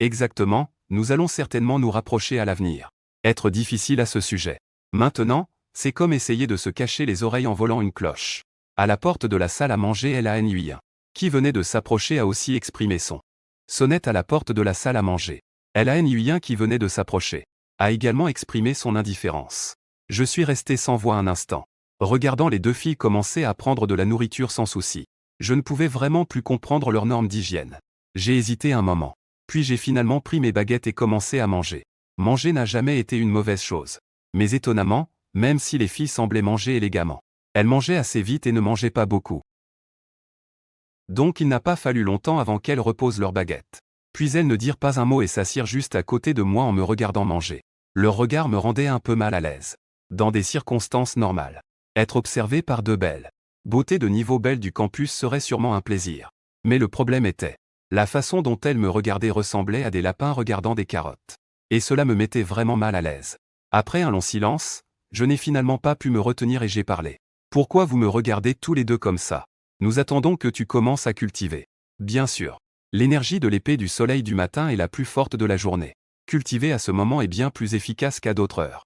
Exactement, nous allons certainement nous rapprocher à l'avenir. Être difficile à ce sujet. Maintenant, c'est comme essayer de se cacher les oreilles en volant une cloche. À la porte de la salle à manger, Elaine Ying, qui venait de s'approcher, a aussi exprimé son sonnette à la porte de la salle à manger. Elaine Ying, qui venait de s'approcher, a également exprimé son indifférence. Je suis resté sans voix un instant, regardant les 2 filles commencer à prendre de la nourriture sans souci. Je ne pouvais vraiment plus comprendre leurs normes d'hygiène. J'ai hésité un moment. Puis j'ai finalement pris mes baguettes et commencé à manger. Manger n'a jamais été une mauvaise chose. Mais étonnamment, même si les filles semblaient manger élégamment, elles mangeaient assez vite et ne mangeaient pas beaucoup. Donc il n'a pas fallu longtemps avant qu'elles reposent leurs baguettes. Puis elles ne dirent pas un mot et s'assirent juste à côté de moi en me regardant manger. Leur regard me rendait un peu mal à l'aise. Dans des circonstances normales, être observé par 2 belles beautés de niveau belle du campus serait sûrement un plaisir. Mais le problème était, la façon dont elles me regardaient ressemblait à des lapins regardant des carottes. Et cela me mettait vraiment mal à l'aise. Après un long silence, je n'ai finalement pas pu me retenir et j'ai parlé. Pourquoi vous me regardez tous les 2 comme ça? Nous attendons que tu commences à cultiver. Bien sûr. L'énergie de l'épée du soleil du matin est la plus forte de la journée. Cultiver à ce moment est bien plus efficace qu'à d'autres heures.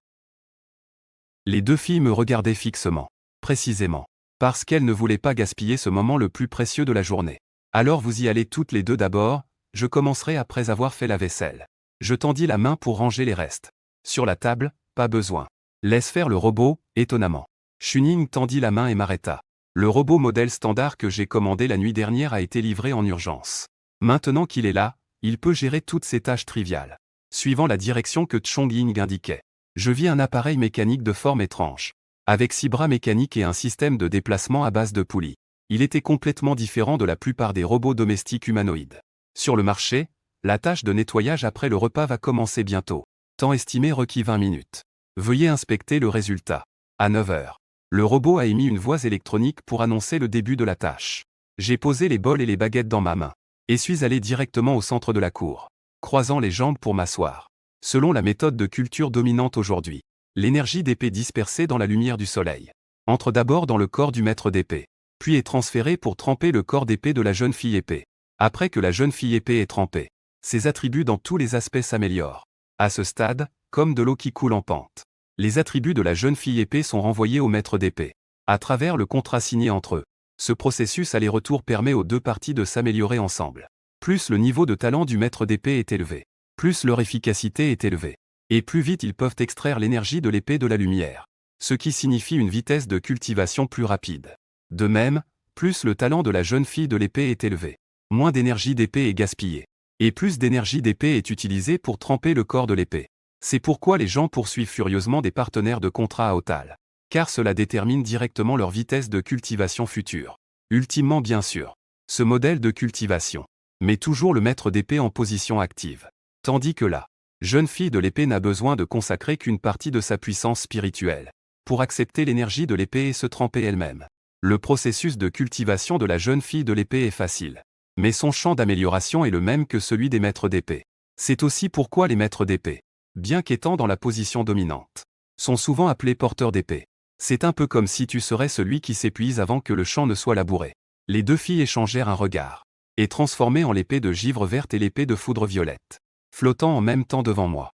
Les 2 filles me regardaient fixement. Précisément. Parce qu'elles ne voulaient pas gaspiller ce moment le plus précieux de la journée. Alors vous y allez toutes les 2 d'abord, je commencerai après avoir fait la vaisselle. Je tendis la main pour ranger les restes. Sur la table, pas besoin. Laisse faire le robot, étonnamment. Chuning tendit la main et m'arrêta. Le robot modèle standard que j'ai commandé la nuit dernière a été livré en urgence. Maintenant qu'il est là, il peut gérer toutes ces tâches triviales. Suivant la direction que Chong Ying indiquait, je vis un appareil mécanique de forme étrange. Avec 6 bras mécaniques et un système de déplacement à base de poulies. Il était complètement différent de la plupart des robots domestiques humanoïdes. Sur le marché, la tâche de nettoyage après le repas va commencer bientôt. Temps estimé requis 20 minutes. Veuillez inspecter le résultat. À 9 heures. Le robot a émis une voix électronique pour annoncer le début de la tâche. J'ai posé les bols et les baguettes dans ma main. Et suis allé directement au centre de la cour, croisant les jambes pour m'asseoir. Selon la méthode de culture dominante aujourd'hui, l'énergie d'épée dispersée dans la lumière du soleil entre d'abord dans le corps du maître d'épée, puis est transféré pour tremper le corps d'épée de la jeune fille épée. Après que la jeune fille épée est trempée, ses attributs dans tous les aspects s'améliorent. À ce stade, comme de l'eau qui coule en pente, les attributs de la jeune fille épée sont renvoyés au maître d'épée, à travers le contrat signé entre eux. Ce processus aller-retour permet aux deux parties de s'améliorer ensemble. Plus le niveau de talent du maître d'épée est élevé, plus leur efficacité est élevée, et plus vite ils peuvent extraire l'énergie de l'épée de la lumière, ce qui signifie une vitesse de cultivation plus rapide. De même, plus le talent de la jeune fille de l'épée est élevé, moins d'énergie d'épée est gaspillée, et plus d'énergie d'épée est utilisée pour tremper le corps de l'épée. C'est pourquoi les gens poursuivent furieusement des partenaires de contrat à Otal, car cela détermine directement leur vitesse de cultivation future. Ultimement bien sûr, ce modèle de cultivation met toujours le maître d'épée en position active, tandis que la jeune fille de l'épée n'a besoin de consacrer qu'une partie de sa puissance spirituelle pour accepter l'énergie de l'épée et se tremper elle-même. Le processus de cultivation de la jeune fille de l'épée est facile, mais son champ d'amélioration est le même que celui des maîtres d'épée. C'est aussi pourquoi les maîtres d'épée, bien qu'étant dans la position dominante, sont souvent appelés porteurs d'épée. C'est un peu comme si tu serais celui qui s'épuise avant que le champ ne soit labouré. Les deux filles échangèrent un regard, et transformées en l'épée de givre verte et l'épée de foudre violette, flottant en même temps devant moi.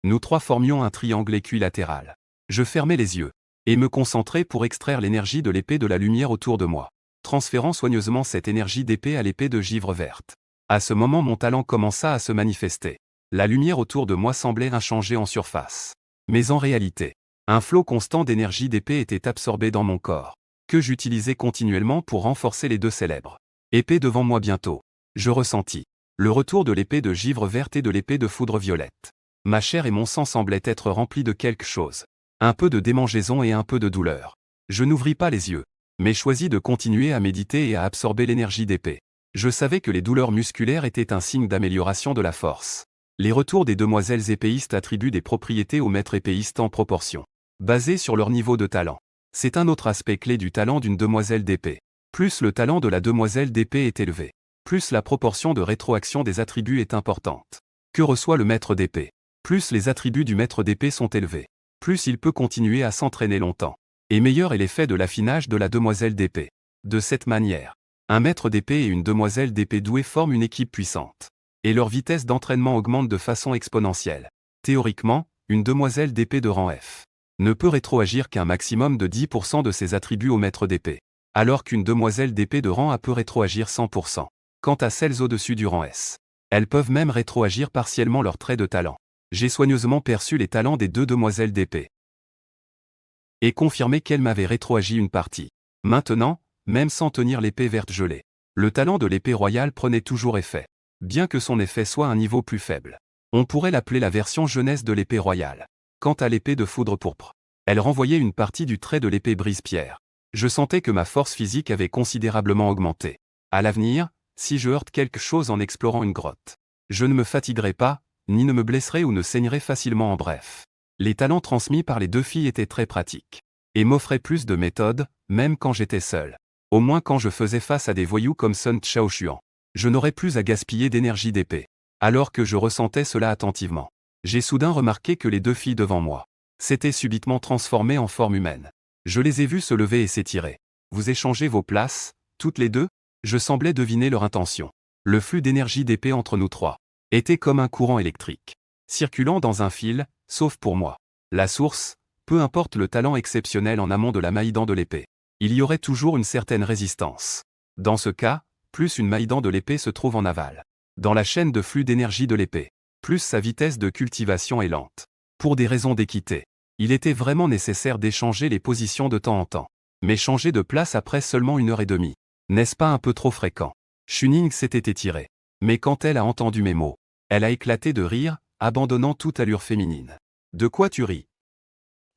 Nous trois formions un triangle équilatéral. Je fermais les yeux, et me concentrais pour extraire l'énergie de l'épée de la lumière autour de moi, transférant soigneusement cette énergie d'épée à l'épée de givre verte. À ce moment mon talent commença à se manifester. La lumière autour de moi semblait inchangée en surface. Mais en réalité, un flot constant d'énergie d'épée était absorbé dans mon corps, que j'utilisais continuellement pour renforcer les deux célèbres épées devant moi bientôt. Je ressentis le retour de l'épée de givre verte et de l'épée de foudre violette. Ma chair et mon sang semblaient être remplis de quelque chose. Un peu de démangeaison et un peu de douleur. Je n'ouvris pas les yeux, mais choisis de continuer à méditer et à absorber l'énergie d'épée. Je savais que les douleurs musculaires étaient un signe d'amélioration de la force. Les retours des demoiselles épéistes attribuent des propriétés aux maîtres épéistes en proportion, basées sur leur niveau de talent. C'est un autre aspect clé du talent d'une demoiselle d'épée. Plus le talent de la demoiselle d'épée est élevé, plus la proportion de rétroaction des attributs est importante. Que reçoit le maître d'épée? Plus les attributs du maître d'épée sont élevés, plus il peut continuer à s'entraîner longtemps, et meilleur est l'effet de l'affinage de la demoiselle d'épée. De cette manière, un maître d'épée et une demoiselle d'épée douée forment une équipe puissante, et leur vitesse d'entraînement augmente de façon exponentielle. Théoriquement, une demoiselle d'épée de rang F ne peut rétroagir qu'un maximum de 10% de ses attributs au maître d'épée, alors qu'une demoiselle d'épée de rang A peut rétroagir 100%. Quant à celles au-dessus du rang S, elles peuvent même rétroagir partiellement leurs traits de talent. J'ai soigneusement perçu les talents des deux demoiselles d'épée, et confirmé qu'elles m'avaient rétroagi une partie. Maintenant, même sans tenir l'épée verte gelée, le talent de l'épée royale prenait toujours effet, bien que son effet soit à un niveau plus faible. On pourrait l'appeler la version jeunesse de l'épée royale. Quant à l'épée de foudre pourpre, elle renvoyait une partie du trait de l'épée brise-pierre. Je sentais que ma force physique avait considérablement augmenté. À l'avenir, si je heurte quelque chose en explorant une grotte, je ne me fatiguerai pas, ni ne me blesserai ou ne saignerai facilement en bref. Les talents transmis par les deux filles étaient très pratiques, et m'offraient plus de méthode, même quand j'étais seul. Au moins quand je faisais face à des voyous comme Sun Xiaoshuan. Je n'aurais plus à gaspiller d'énergie d'épée. Alors que je ressentais cela attentivement, j'ai soudain remarqué que les deux filles devant moi s'étaient subitement transformées en forme humaine. Je les ai vues se lever et s'étirer. Vous échangez vos places, toutes les deux? Je semblais deviner leur intention. Le flux d'énergie d'épée entre nous trois était comme un courant électrique, circulant dans un fil, sauf pour moi. La source, peu importe le talent exceptionnel en amont de la maïdan de l'épée, il y aurait toujours une certaine résistance. Dans ce cas, plus une maïdan de l'épée se trouve en aval, dans la chaîne de flux d'énergie de l'épée, plus sa vitesse de cultivation est lente. Pour des raisons d'équité, il était vraiment nécessaire d'échanger les positions de temps en temps. Mais changer de place après seulement 1h30, n'est-ce pas un peu trop fréquent? Shuning s'était étirée. Mais quand elle a entendu mes mots, elle a éclaté de rire, abandonnant toute allure féminine. De quoi tu ris?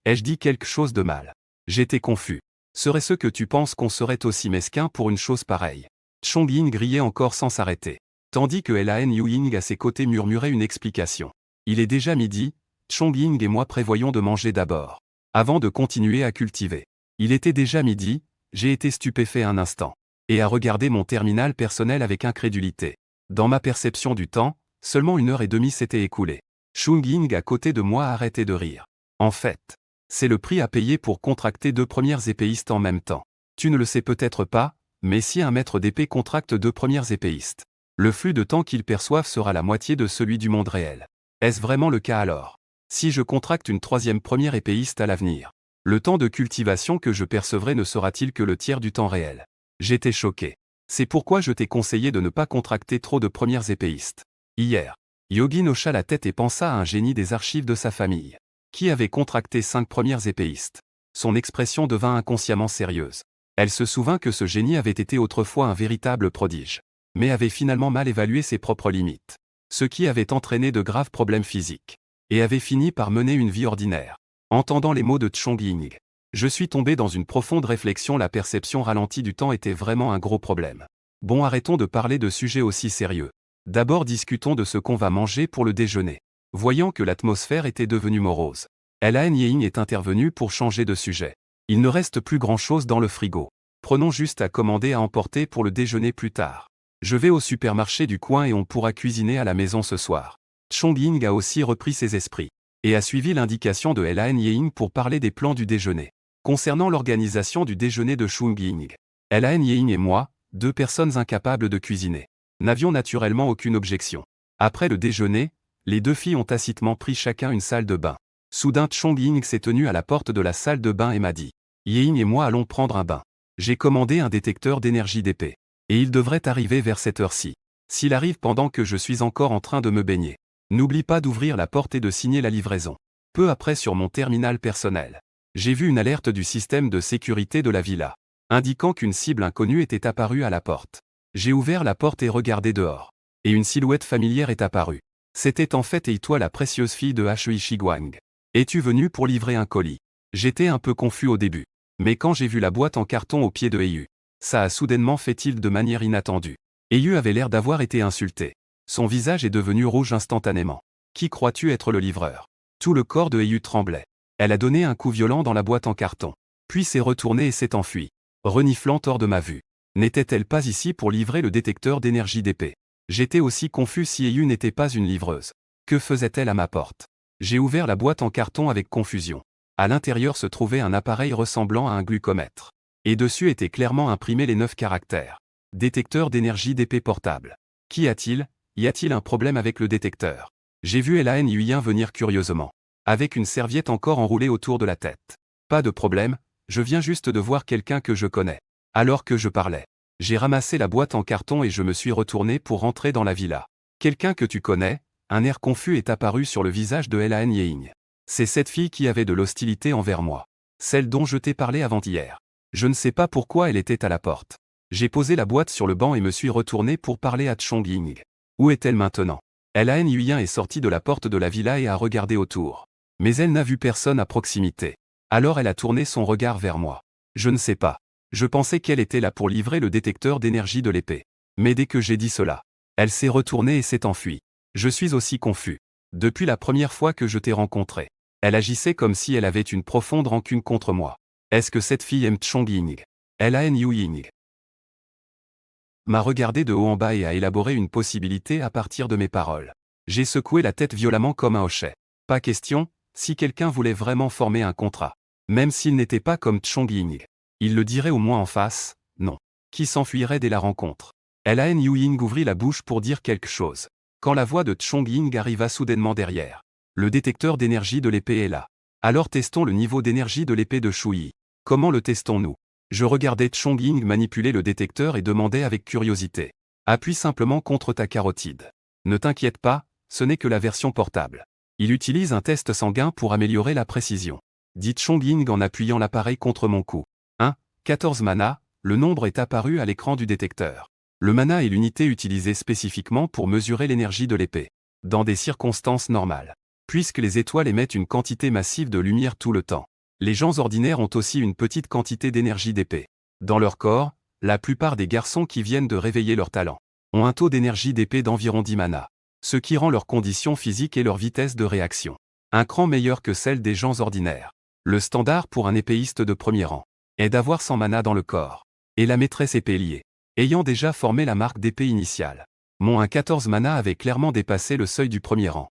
Ai-je dit quelque chose de mal? J'étais confus. Serait-ce que tu penses qu'on serait aussi mesquin pour une chose pareille? Chongying riait encore sans s'arrêter, tandis que Lan Yuying à ses côtés murmurait une explication. Il est déjà midi, Chongying et moi prévoyons de manger d'abord, avant de continuer à cultiver. Il était déjà midi, j'ai été stupéfait un instant, et à regarder mon terminal personnel avec incrédulité. Dans ma perception du temps, seulement 1h30 s'était écoulée. Chongying à côté de moi a arrêté de rire. En fait, C'est le prix à payer pour contracter 2 premières épéistes en même temps. Tu ne le sais peut-être pas, mais si un maître d'épée contracte 2 premières épéistes, le flux de temps qu'ils perçoivent sera la moitié de celui du monde réel. Est-ce vraiment le cas alors? Si je contracte une 3e première épéiste à l'avenir, le temps de cultivation que je percevrai ne sera-t-il que le tiers du temps réel? J'étais choqué. C'est pourquoi je t'ai conseillé de ne pas contracter trop de premières épéistes. Hier, Yogi hocha la tête et pensa à un génie des archives de sa famille, qui avait contracté 5 premières épéistes. Son expression devint inconsciemment sérieuse. Elle se souvint que ce génie avait été autrefois un véritable prodige, mais avait finalement mal évalué ses propres limites, ce qui avait entraîné de graves problèmes physiques, et avait fini par mener une vie ordinaire. Entendant les mots de Chong Ying, je suis tombé dans une profonde réflexion. La perception ralentie du temps était vraiment un gros problème. Bon, arrêtons de parler de sujets aussi sérieux. D'abord discutons de ce qu'on va manger pour le déjeuner. Voyant que l'atmosphère était devenue morose, Lan Ying est intervenu pour changer de sujet. Il ne reste plus grand-chose dans le frigo. Prenons juste à commander à emporter pour le déjeuner plus tard. Je vais au supermarché du coin et on pourra cuisiner à la maison ce soir. Chong Ying a aussi repris ses esprits et a suivi l'indication de Lan Ying pour parler des plans du déjeuner. Concernant l'organisation du déjeuner de Chong Ying, Lan Ying et moi, 2 personnes incapables de cuisiner, n'avions naturellement aucune objection. Après le déjeuner, les 2 filles ont tacitement pris chacun une salle de bain. Soudain Chong Ying s'est tenu à la porte de la salle de bain et m'a dit « Ying et moi allons prendre un bain. J'ai commandé un détecteur d'énergie d'épée. Et il devrait arriver vers cette heure-ci. S'il arrive pendant que je suis encore en train de me baigner, n'oublie pas d'ouvrir la porte et de signer la livraison. » Peu après, sur mon terminal personnel, j'ai vu une alerte du système de sécurité de la villa, indiquant qu'une cible inconnue était apparue à la porte. J'ai ouvert la porte et regardé dehors. Et une silhouette familière est apparue. C'était en fait Ei-toi, la précieuse fille de Hui Shiguang. Es-tu venue pour livrer un colis? J'étais un peu confus au début. Mais quand j'ai vu la boîte en carton au pied de Heiyu, ça a soudainement fait tilt de manière inattendue. Heiyu avait l'air d'avoir été insulté. Son visage est devenu rouge instantanément. Qui crois-tu être le livreur? Tout le corps de Heiyu tremblait. Elle a donné un coup violent dans la boîte en carton. Puis s'est retournée et s'est enfuie, reniflant hors de ma vue. N'était-elle pas ici pour livrer le détecteur d'énergie d'épée? J'étais aussi confus. Si Heiyu n'était pas une livreuse, que faisait-elle à ma porte? J'ai ouvert la boîte en carton avec confusion. À l'intérieur se trouvait un appareil ressemblant à un glucomètre. Et dessus étaient clairement imprimés les 9 caractères. Détecteur d'énergie d'épée portable. Qu'y a-t-il? Y a-t-il un problème avec le détecteur? J'ai vu Lan Ying venir curieusement, avec une serviette encore enroulée autour de la tête. Pas de problème, je viens juste de voir quelqu'un que je connais. Alors que je parlais, j'ai ramassé la boîte en carton et je me suis retourné pour rentrer dans la villa. Quelqu'un que tu connais? Un air confus est apparu sur le visage de Lan Ying. C'est cette fille qui avait de l'hostilité envers moi. Celle dont je t'ai parlé avant-hier. Je ne sais pas pourquoi elle était à la porte. J'ai posé la boîte sur le banc et me suis retourné pour parler à Chong Ying. Où est-elle maintenant? Lan Ying est sortie de la porte de la villa et a regardé autour. Mais elle n'a vu personne à proximité. Alors elle a tourné son regard vers moi. Je ne sais pas. Je pensais qu'elle était là pour livrer le détecteur d'énergie de l'épée. Mais dès que j'ai dit cela, elle s'est retournée et s'est enfuie. Je suis aussi confus. Depuis la première fois que je t'ai rencontré, elle agissait comme si elle avait une profonde rancune contre moi. Est-ce que cette fille aime Chong Ying? Lan Ying m'a regardé de haut en bas et a élaboré une possibilité à partir de mes paroles. J'ai secoué la tête violemment comme un hochet. Pas question, si quelqu'un voulait vraiment former un contrat, même s'il n'était pas comme Chong Ying, il le dirait au moins en face, non. Qui s'enfuirait dès la rencontre? Lan Ying ouvrit la bouche pour dire quelque chose, quand la voix de Chong Ying arriva soudainement derrière. Le détecteur d'énergie de l'épée est là. Alors testons le niveau d'énergie de l'épée de Shuyi. Comment le testons-nous? Je regardais Chong Ying manipuler le détecteur et demandais avec curiosité. Appuie simplement contre ta carotide. Ne t'inquiète pas, ce n'est que la version portable. Il utilise un test sanguin pour améliorer la précision. Dit Chong Ying en appuyant l'appareil contre mon cou. 14 mana, le nombre est apparu à l'écran du détecteur. Le mana est l'unité utilisée spécifiquement pour mesurer l'énergie de l'épée, dans des circonstances normales. Puisque les étoiles émettent une quantité massive de lumière tout le temps, les gens ordinaires ont aussi une petite quantité d'énergie d'épée. Dans leur corps, la plupart des garçons qui viennent de réveiller leur talent ont un taux d'énergie d'épée d'environ 10 mana, ce qui rend leur condition physique et leur vitesse de réaction un cran meilleur que celle des gens ordinaires. Le standard pour un épéiste de premier rang est d'avoir 100 mana dans le corps. Et la maîtresse épélier, ayant déjà formé la marque d'épée initiale, mon 14 mana avait clairement dépassé le seuil du premier rang.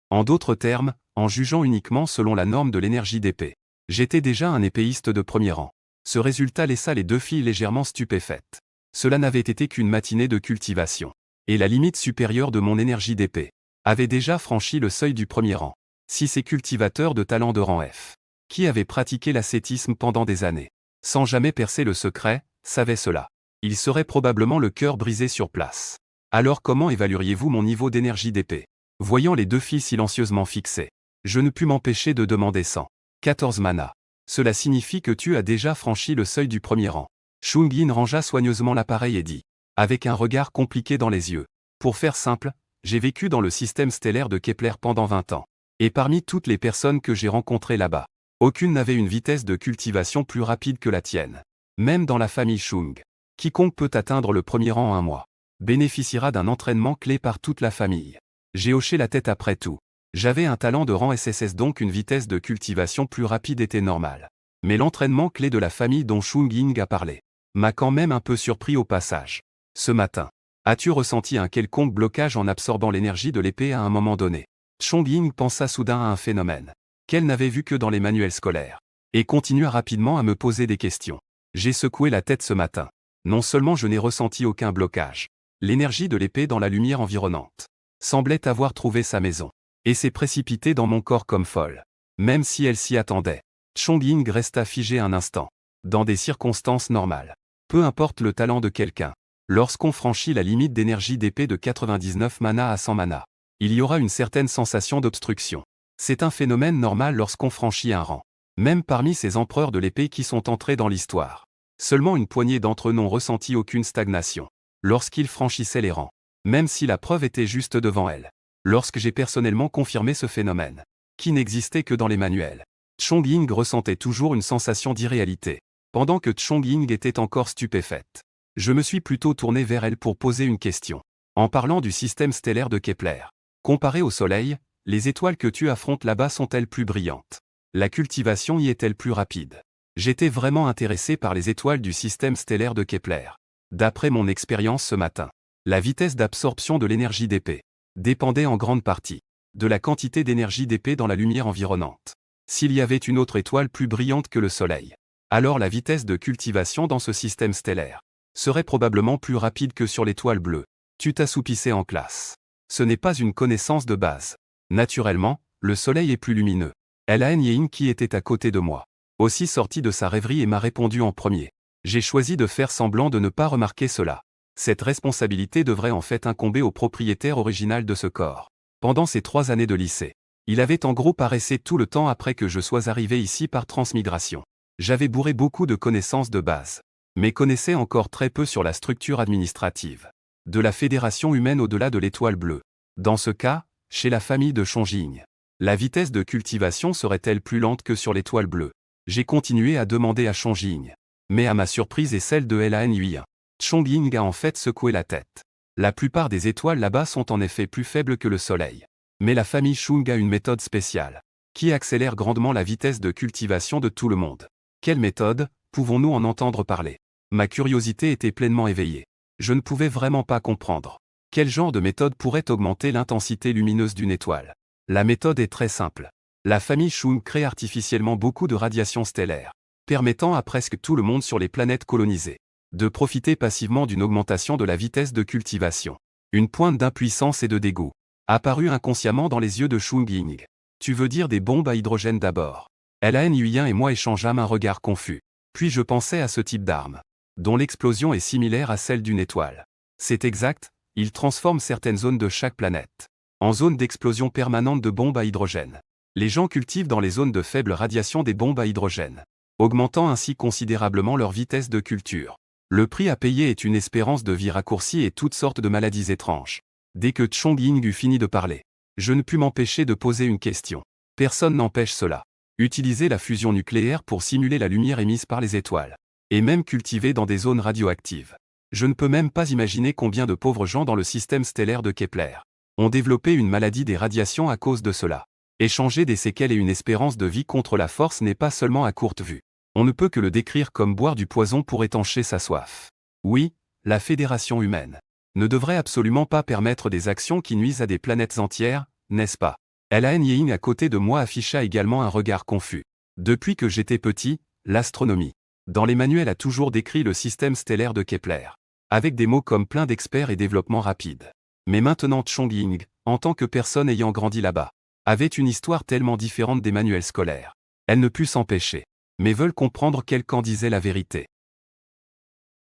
En d'autres termes, en jugeant uniquement selon la norme de l'énergie d'épée. J'étais déjà un épéiste de premier rang. Ce résultat laissa les deux filles légèrement stupéfaites. Cela n'avait été qu'une matinée de cultivation. Et la limite supérieure de mon énergie d'épée avait déjà franchi le seuil du premier rang. Si ces cultivateurs de talent de rang F, qui avaient pratiqué l'ascétisme pendant des années, sans jamais percer le secret, savaient cela, ils seraient probablement le cœur brisé sur place. Alors comment évalueriez-vous mon niveau d'énergie d'épée? Voyant les deux filles silencieusement fixées, je ne pus m'empêcher de demander 114 mana. Cela signifie que tu as déjà franchi le seuil du premier rang. Chong-Yin rangea soigneusement l'appareil et dit, avec un regard compliqué dans les yeux, pour faire simple, j'ai vécu dans le système stellaire de Kepler pendant 20 ans. Et parmi toutes les personnes que j'ai rencontrées là-bas, aucune n'avait une vitesse de cultivation plus rapide que la tienne. Même dans la famille Chung, quiconque peut atteindre le premier rang en un mois bénéficiera d'un entraînement clé par toute la famille. J'ai hoché la tête après tout. J'avais un talent de rang SSS, donc une vitesse de cultivation plus rapide était normale. Mais l'entraînement clé de la famille dont Chong-Yin a parlé m'a quand même un peu surpris au passage. Ce matin, as-tu ressenti un quelconque blocage en absorbant l'énergie de l'épée à un moment donné? Chong-Yin pensa soudain à un phénomène qu'elle n'avait vu que dans les manuels scolaires, et continua rapidement à me poser des questions. J'ai secoué la tête ce matin. Non seulement je n'ai ressenti aucun blocage, l'énergie de l'épée dans la lumière environnante semblait avoir trouvé sa maison, et s'est précipitée dans mon corps comme folle. Même si elle s'y attendait, Chong-Yin resta figé un instant. Dans des circonstances normales, peu importe le talent de quelqu'un, lorsqu'on franchit la limite d'énergie d'épée de 99 mana à 100 mana, il y aura une certaine sensation d'obstruction. C'est un phénomène normal lorsqu'on franchit un rang. Même parmi ces empereurs de l'épée qui sont entrés dans l'histoire, seulement une poignée d'entre eux n'ont ressenti aucune stagnation lorsqu'ils franchissaient les rangs, même si la preuve était juste devant elles. Lorsque j'ai personnellement confirmé ce phénomène, qui n'existait que dans les manuels, Chong-Yin ressentait toujours une sensation d'irréalité, pendant que Chong-Yin était encore stupéfaite. Je me suis plutôt tourné vers elle pour poser une question. En parlant du système stellaire de Kepler, comparé au Soleil, les étoiles que tu affrontes là-bas sont-elles plus brillantes? La cultivation y est-elle plus rapide? J'étais vraiment intéressé par les étoiles du système stellaire de Kepler. D'après mon expérience ce matin, la vitesse d'absorption de l'énergie d'épée dépendait en grande partie de la quantité d'énergie d'épée dans la lumière environnante. S'il y avait une autre étoile plus brillante que le Soleil, alors la vitesse de cultivation dans ce système stellaire serait probablement plus rapide que sur l'étoile bleue. Tu t'assoupissais en classe. Ce n'est pas une connaissance de base. Naturellement, le Soleil est plus lumineux. Elaine Yein qui était à côté de moi, aussi sorti de sa rêverie et m'a répondu en premier. J'ai choisi de faire semblant de ne pas remarquer cela. Cette responsabilité devrait en fait incomber au propriétaire original de ce corps. Pendant ces 3 années de lycée, il avait en gros paraissé tout le temps après que je sois arrivé ici par transmigration. J'avais bourré beaucoup de connaissances de base, mais connaissais encore très peu sur la structure administrative de la Fédération humaine au-delà de l'étoile bleue. Dans ce cas, chez la famille de Chong-Yin, la vitesse de cultivation serait-elle plus lente que sur l'étoile bleue? J'ai continué à demander à Chong-Yin. Mais à ma surprise et celle de Lan Yuyan, Chong-Yin a en fait secoué la tête. La plupart des étoiles là-bas sont en effet plus faibles que le Soleil. Mais la famille Chung a une méthode spéciale, qui accélère grandement la vitesse de cultivation de tout le monde. Quelle méthode, pouvons-nous en entendre parler? Ma curiosité était pleinement éveillée. Je ne pouvais vraiment pas comprendre. Quel genre de méthode pourrait augmenter l'intensité lumineuse d'une étoile? La méthode est très simple. La famille Chung crée artificiellement beaucoup de radiation stellaire, permettant à presque tout le monde sur les planètes colonisées de profiter passivement d'une augmentation de la vitesse de cultivation. Une pointe d'impuissance et de dégoût apparut inconsciemment dans les yeux de Chong-Yin. Tu veux dire des bombes à hydrogène d'abord? Lan Yuyan et moi échangeâmes un regard confus. Puis je pensais à ce type d'arme, dont l'explosion est similaire à celle d'une étoile. C'est exact, il transforme certaines zones de chaque planète en zones d'explosion permanente de bombes à hydrogène. Les gens cultivent dans les zones de faible radiation des bombes à hydrogène, augmentant ainsi considérablement leur vitesse de culture. Le prix à payer est une espérance de vie raccourcie et toutes sortes de maladies étranges. Dès que Chong-Yin eut fini de parler, je ne pus m'empêcher de poser une question. Personne n'empêche cela. Utiliser la fusion nucléaire pour simuler la lumière émise par les étoiles, et même cultiver dans des zones radioactives. Je ne peux même pas imaginer combien de pauvres gens dans le système stellaire de Kepler ont développé une maladie des radiations à cause de cela. Échanger des séquelles et une espérance de vie contre la force n'est pas seulement à courte vue. On ne peut que le décrire comme boire du poison pour étancher sa soif. Oui, la Fédération humaine ne devrait absolument pas permettre des actions qui nuisent à des planètes entières, n'est-ce pas? Elaine Ying à côté de moi afficha également un regard confus. Depuis que j'étais petit, l'astronomie. Dans les manuels a toujours décrit le système stellaire de Kepler. Avec des mots comme plein d'experts et développement rapide. Mais maintenant Chong Ying, en tant que personne ayant grandi là-bas, avait une histoire tellement différente des manuels scolaires. Elle ne put s'empêcher. Mais veulent comprendre quel camp disait la vérité.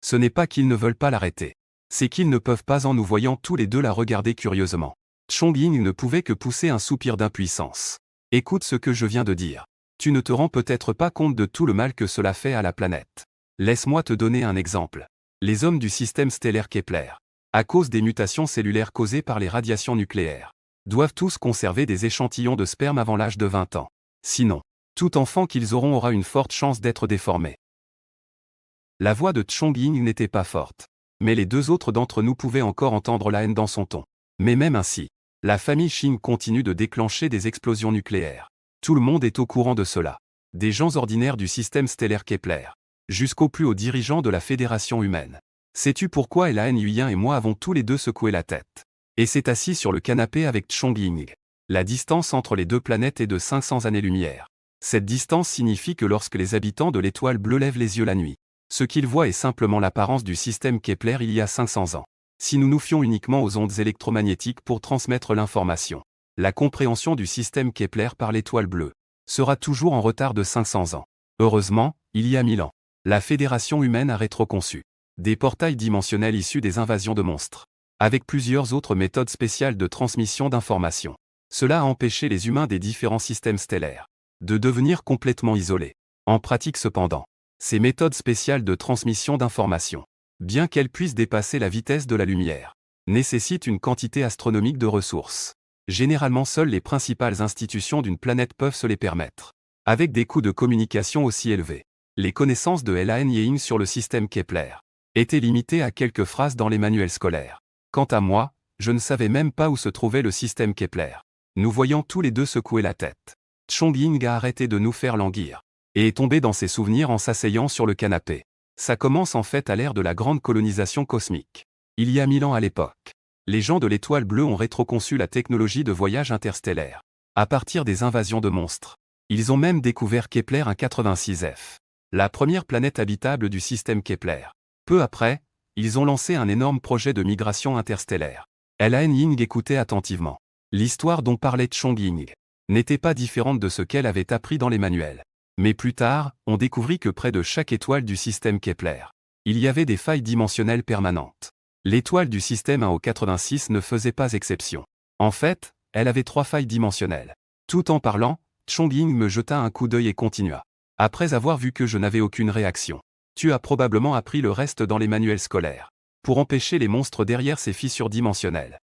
Ce n'est pas qu'ils ne veulent pas l'arrêter. C'est qu'ils ne peuvent pas en nous voyant tous les deux la regarder curieusement. Chong Ying ne pouvait que pousser un soupir d'impuissance. Écoute ce que je viens de dire. Tu ne te rends peut-être pas compte de tout le mal que cela fait à la planète. Laisse-moi te donner un exemple. Les hommes du système stellaire Kepler, à cause des mutations cellulaires causées par les radiations nucléaires, doivent tous conserver des échantillons de sperme avant l'âge de 20 ans. Sinon, tout enfant qu'ils auront aura une forte chance d'être déformé. La voix de Chong Ying n'était pas forte. Mais les deux autres d'entre nous pouvaient encore entendre la haine dans son ton. Mais même ainsi, la famille Qing continue de déclencher des explosions nucléaires. Tout le monde est au courant de cela. Des gens ordinaires du système stellaire Kepler, jusqu'aux plus hauts dirigeants de la Fédération humaine. Sais-tu pourquoi Elaine Huyen et moi avons tous les deux secoué la tête? Et s'est assis sur le canapé avec Chong Ying. La distance entre les deux planètes est de 500 années-lumière. Cette distance signifie que lorsque les habitants de l'étoile bleue lèvent les yeux la nuit, ce qu'ils voient est simplement l'apparence du système Kepler il y a 500 ans. Si nous nous fions uniquement aux ondes électromagnétiques pour transmettre l'information, la compréhension du système Kepler par l'étoile bleue sera toujours en retard de 500 ans. Heureusement, il y a 1000 ans, la Fédération humaine a rétroconçu des portails dimensionnels issus des invasions de monstres, avec plusieurs autres méthodes spéciales de transmission d'informations. Cela a empêché les humains des différents systèmes stellaires de devenir complètement isolés. En pratique cependant, ces méthodes spéciales de transmission d'informations, bien qu'elles puissent dépasser la vitesse de la lumière, nécessitent une quantité astronomique de ressources. Généralement seules les principales institutions d'une planète peuvent se les permettre. Avec des coûts de communication aussi élevés, les connaissances de Elaine Ying sur le système Kepler étaient limitées à quelques phrases dans les manuels scolaires. Quant à moi, je ne savais même pas où se trouvait le système Kepler. Nous voyons tous les deux secouer la tête. Chong Ying a arrêté de nous faire languir et est tombé dans ses souvenirs en s'asseyant sur le canapé. Ça commence en fait à l'ère de la grande colonisation cosmique. Il y a 1000 ans à l'époque, les gens de l'étoile bleue ont rétroconçu la technologie de voyage interstellaire. À partir des invasions de monstres, ils ont même découvert Kepler 186f, la première planète habitable du système Kepler. Peu après, ils ont lancé un énorme projet de migration interstellaire. Elaine Ying écoutait attentivement. L'histoire dont parlait Chong Ying n'était pas différente de ce qu'elle avait appris dans les manuels. Mais plus tard, on découvrit que près de chaque étoile du système Kepler, il y avait des failles dimensionnelles permanentes. L'étoile du système 1O86 ne faisait pas exception. En fait, elle avait 3 failles dimensionnelles. Tout en parlant, Chong Ying me jeta un coup d'œil et continua. Après avoir vu que je n'avais aucune réaction, tu as probablement appris le reste dans les manuels scolaires. Pour empêcher les monstres derrière ces fissures dimensionnelles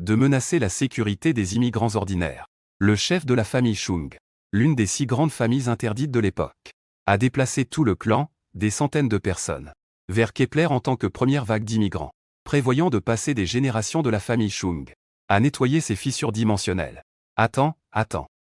de menacer la sécurité des immigrants ordinaires, le chef de la famille Chung, l'une des 6 grandes familles interdites de l'époque, a déplacé tout le clan, des centaines de personnes, vers Kepler en tant que première vague d'immigrants, prévoyant de passer des générations de la famille Chung à nettoyer ces fissures dimensionnelles. Attends.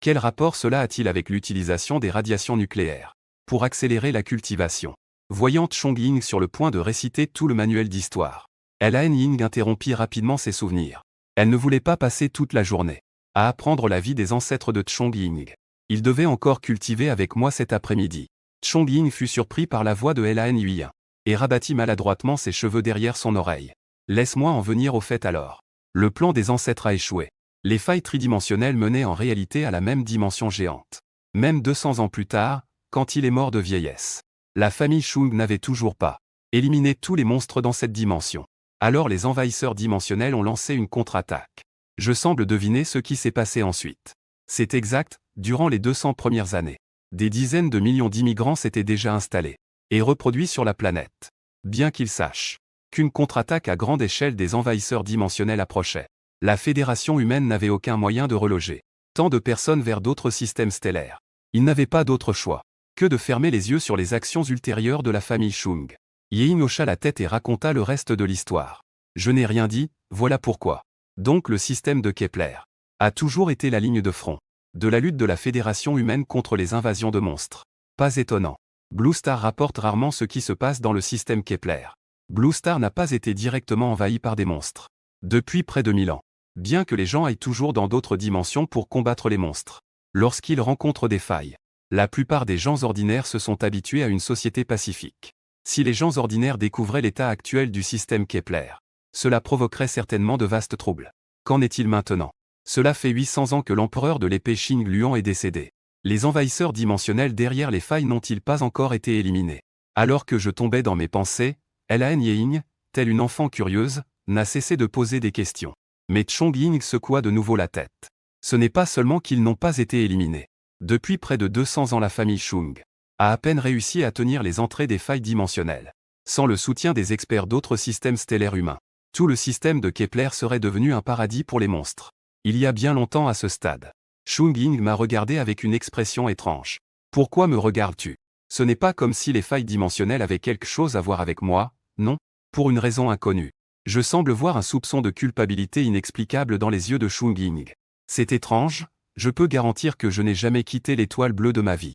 Quel rapport cela a-t-il avec l'utilisation des radiations nucléaires pour accélérer la cultivation? Voyant Chong Ying sur le point de réciter tout le manuel d'histoire, Elaine Ying interrompit rapidement ses souvenirs. Elle ne voulait pas passer toute la journée à apprendre la vie des ancêtres de Chong Ying. Il devait encore cultiver avec moi cet après-midi. Chong Ying fut surpris par la voix de Elaine Huyen et rabattit maladroitement ses cheveux derrière son oreille. Laisse-moi en venir au fait alors. Le plan des ancêtres a échoué. Les failles tridimensionnelles menaient en réalité à la même dimension géante. Même 200 ans plus tard, quand il est mort de vieillesse, la famille Chung n'avait toujours pas éliminé tous les monstres dans cette dimension. Alors les envahisseurs dimensionnels ont lancé une contre-attaque. Je semble deviner ce qui s'est passé ensuite. C'est exact, durant les 200 premières années, des dizaines de millions d'immigrants s'étaient déjà installés et reproduits sur la planète. Bien qu'ils sachent qu'une contre-attaque à grande échelle des envahisseurs dimensionnels approchait, la Fédération humaine n'avait aucun moyen de reloger tant de personnes vers d'autres systèmes stellaires. Ils n'avaient pas d'autre choix que de fermer les yeux sur les actions ultérieures de la famille Chung. Ying hocha la tête et raconta le reste de l'histoire. Je n'ai rien dit, voilà pourquoi. Donc le système de Kepler a toujours été la ligne de front de la lutte de la Fédération humaine contre les invasions de monstres. Pas étonnant. Blue Star rapporte rarement ce qui se passe dans le système Kepler. Blue Star n'a pas été directement envahi par des monstres depuis près de 1000 ans. bien que les gens aillent toujours dans d'autres dimensions pour combattre les monstres. Lorsqu'ils rencontrent des failles, la plupart des gens ordinaires se sont habitués à une société pacifique. Si les gens ordinaires découvraient l'état actuel du système Kepler, cela provoquerait certainement de vastes troubles. Qu'en est-il maintenant? Cela fait 800 ans que l'empereur de l'épée Xing Luan est décédé. Les envahisseurs dimensionnels derrière les failles n'ont-ils pas encore été éliminés? Alors que je tombais dans mes pensées, Lan Ying, telle une enfant curieuse, n'a cessé de poser des questions. Mais Chong Ying secoua de nouveau la tête. Ce n'est pas seulement qu'ils n'ont pas été éliminés. Depuis près de 200 ans la famille Chung a à peine réussi à tenir les entrées des failles dimensionnelles. Sans le soutien des experts d'autres systèmes stellaires humains, tout le système de Kepler serait devenu un paradis pour les monstres. Il y a bien longtemps à ce stade. Chung Ying m'a regardé avec une expression étrange. Pourquoi me regardes-tu? Ce n'est pas comme si les failles dimensionnelles avaient quelque chose à voir avec moi, non? Pour une raison inconnue. Je semble voir un soupçon de culpabilité inexplicable dans les yeux de Chung Ying. C'est étrange, je peux garantir que je n'ai jamais quitté l'étoile bleue de ma vie.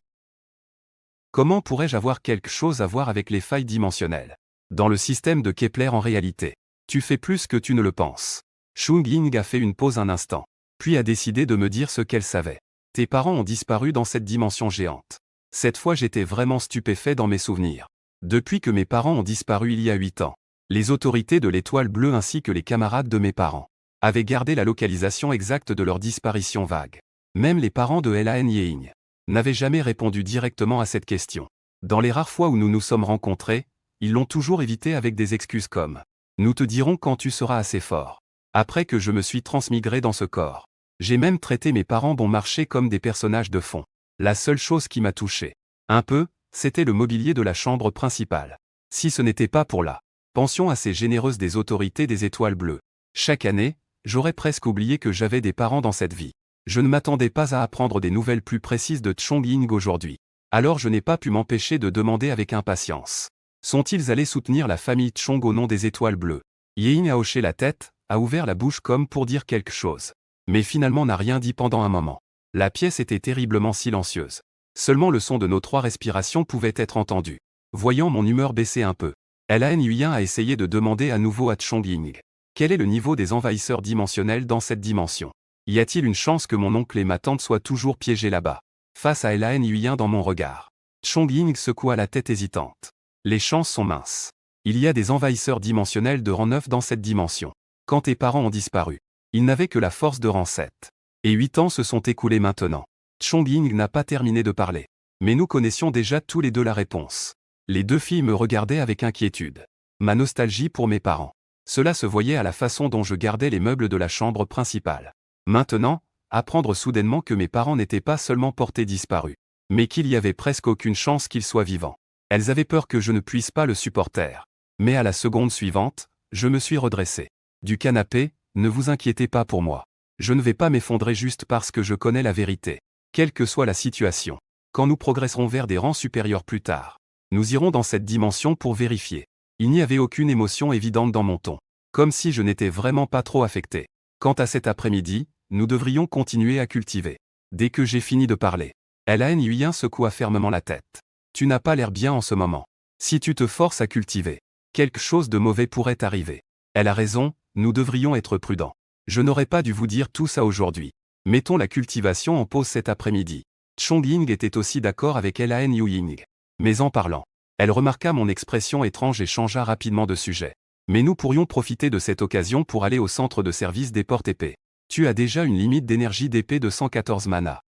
Comment pourrais-je avoir quelque chose à voir avec les failles dimensionnelles? Dans le système de Kepler en réalité, tu fais plus que tu ne le penses. Chung Ying a fait une pause un instant, puis a décidé de me dire ce qu'elle savait. Tes parents ont disparu dans cette dimension géante. Cette fois j'étais vraiment stupéfait dans mes souvenirs. Depuis que mes parents ont disparu il y a 8 ans, les autorités de l'étoile bleue ainsi que les camarades de mes parents avaient gardé la localisation exacte de leur disparition vague. Même les parents de Lan Ying n'avaient jamais répondu directement à cette question. Dans les rares fois où nous nous sommes rencontrés, ils l'ont toujours évité avec des excuses comme « Nous te dirons quand tu seras assez fort ». Après que je me suis transmigré dans ce corps, j'ai même traité mes parents bon marché comme des personnages de fond. La seule chose qui m'a touché un peu, c'était le mobilier de la chambre principale. Si ce n'était pas pour la pension assez généreuse des autorités des étoiles bleues, chaque année, j'aurais presque oublié que j'avais des parents dans cette vie. Je ne m'attendais pas à apprendre des nouvelles plus précises de Chong Ying aujourd'hui. Alors je n'ai pas pu m'empêcher de demander avec impatience. Sont-ils allés soutenir la famille Chong au nom des étoiles bleues? Ying a hoché la tête, a ouvert la bouche comme pour dire quelque chose. Mais finalement n'a rien dit pendant un moment. La pièce était terriblement silencieuse. Seulement le son de nos 3 respirations pouvait être entendu. Voyant mon humeur baisser un peu, Lan Yuyan a essayé de demander à nouveau à Chong Ying. Quel est le niveau des envahisseurs dimensionnels dans cette dimension? Y a-t-il une chance que mon oncle et ma tante soient toujours piégés là-bas? Face à Lan Yuyan dans mon regard, Chong Ying secoua la tête hésitante. Les chances sont minces. Il y a des envahisseurs dimensionnels de rang 9 dans cette dimension. Quand tes parents ont disparu, ils n'avaient que la force de rang 7. Et 8 ans se sont écoulés maintenant. Chong Ying n'a pas terminé de parler. Mais nous connaissions déjà tous les deux la réponse. Les 2 filles me regardaient avec inquiétude. Ma nostalgie pour mes parents. Cela se voyait à la façon dont je gardais les meubles de la chambre principale. Maintenant, apprendre soudainement que mes parents n'étaient pas seulement portés disparus, mais qu'il y avait presque aucune chance qu'ils soient vivants. Elles avaient peur que je ne puisse pas le supporter. Mais à la seconde suivante, je me suis redressé. Du canapé, ne vous inquiétez pas pour moi. Je ne vais pas m'effondrer juste parce que je connais la vérité. Quelle que soit la situation. Quand nous progresserons vers des rangs supérieurs plus tard, nous irons dans cette dimension pour vérifier. Il n'y avait aucune émotion évidente dans mon ton. Comme si je n'étais vraiment pas trop affecté. Quant à cet après-midi, nous devrions continuer à cultiver. Dès que j'ai fini de parler, Lan Yuyan secoua fermement la tête. Tu n'as pas l'air bien en ce moment. Si tu te forces à cultiver, quelque chose de mauvais pourrait arriver. Elle a raison, nous devrions être prudents. Je n'aurais pas dû vous dire tout ça aujourd'hui. Mettons la cultivation en pause cet après-midi. Chong Ying était aussi d'accord avec Lan Yuyan. Mais en parlant, elle remarqua mon expression étrange et changea rapidement de sujet. Mais nous pourrions profiter de cette occasion pour aller au centre de service des portes épées. Tu as déjà une limite d'énergie d'épée de 114 mana.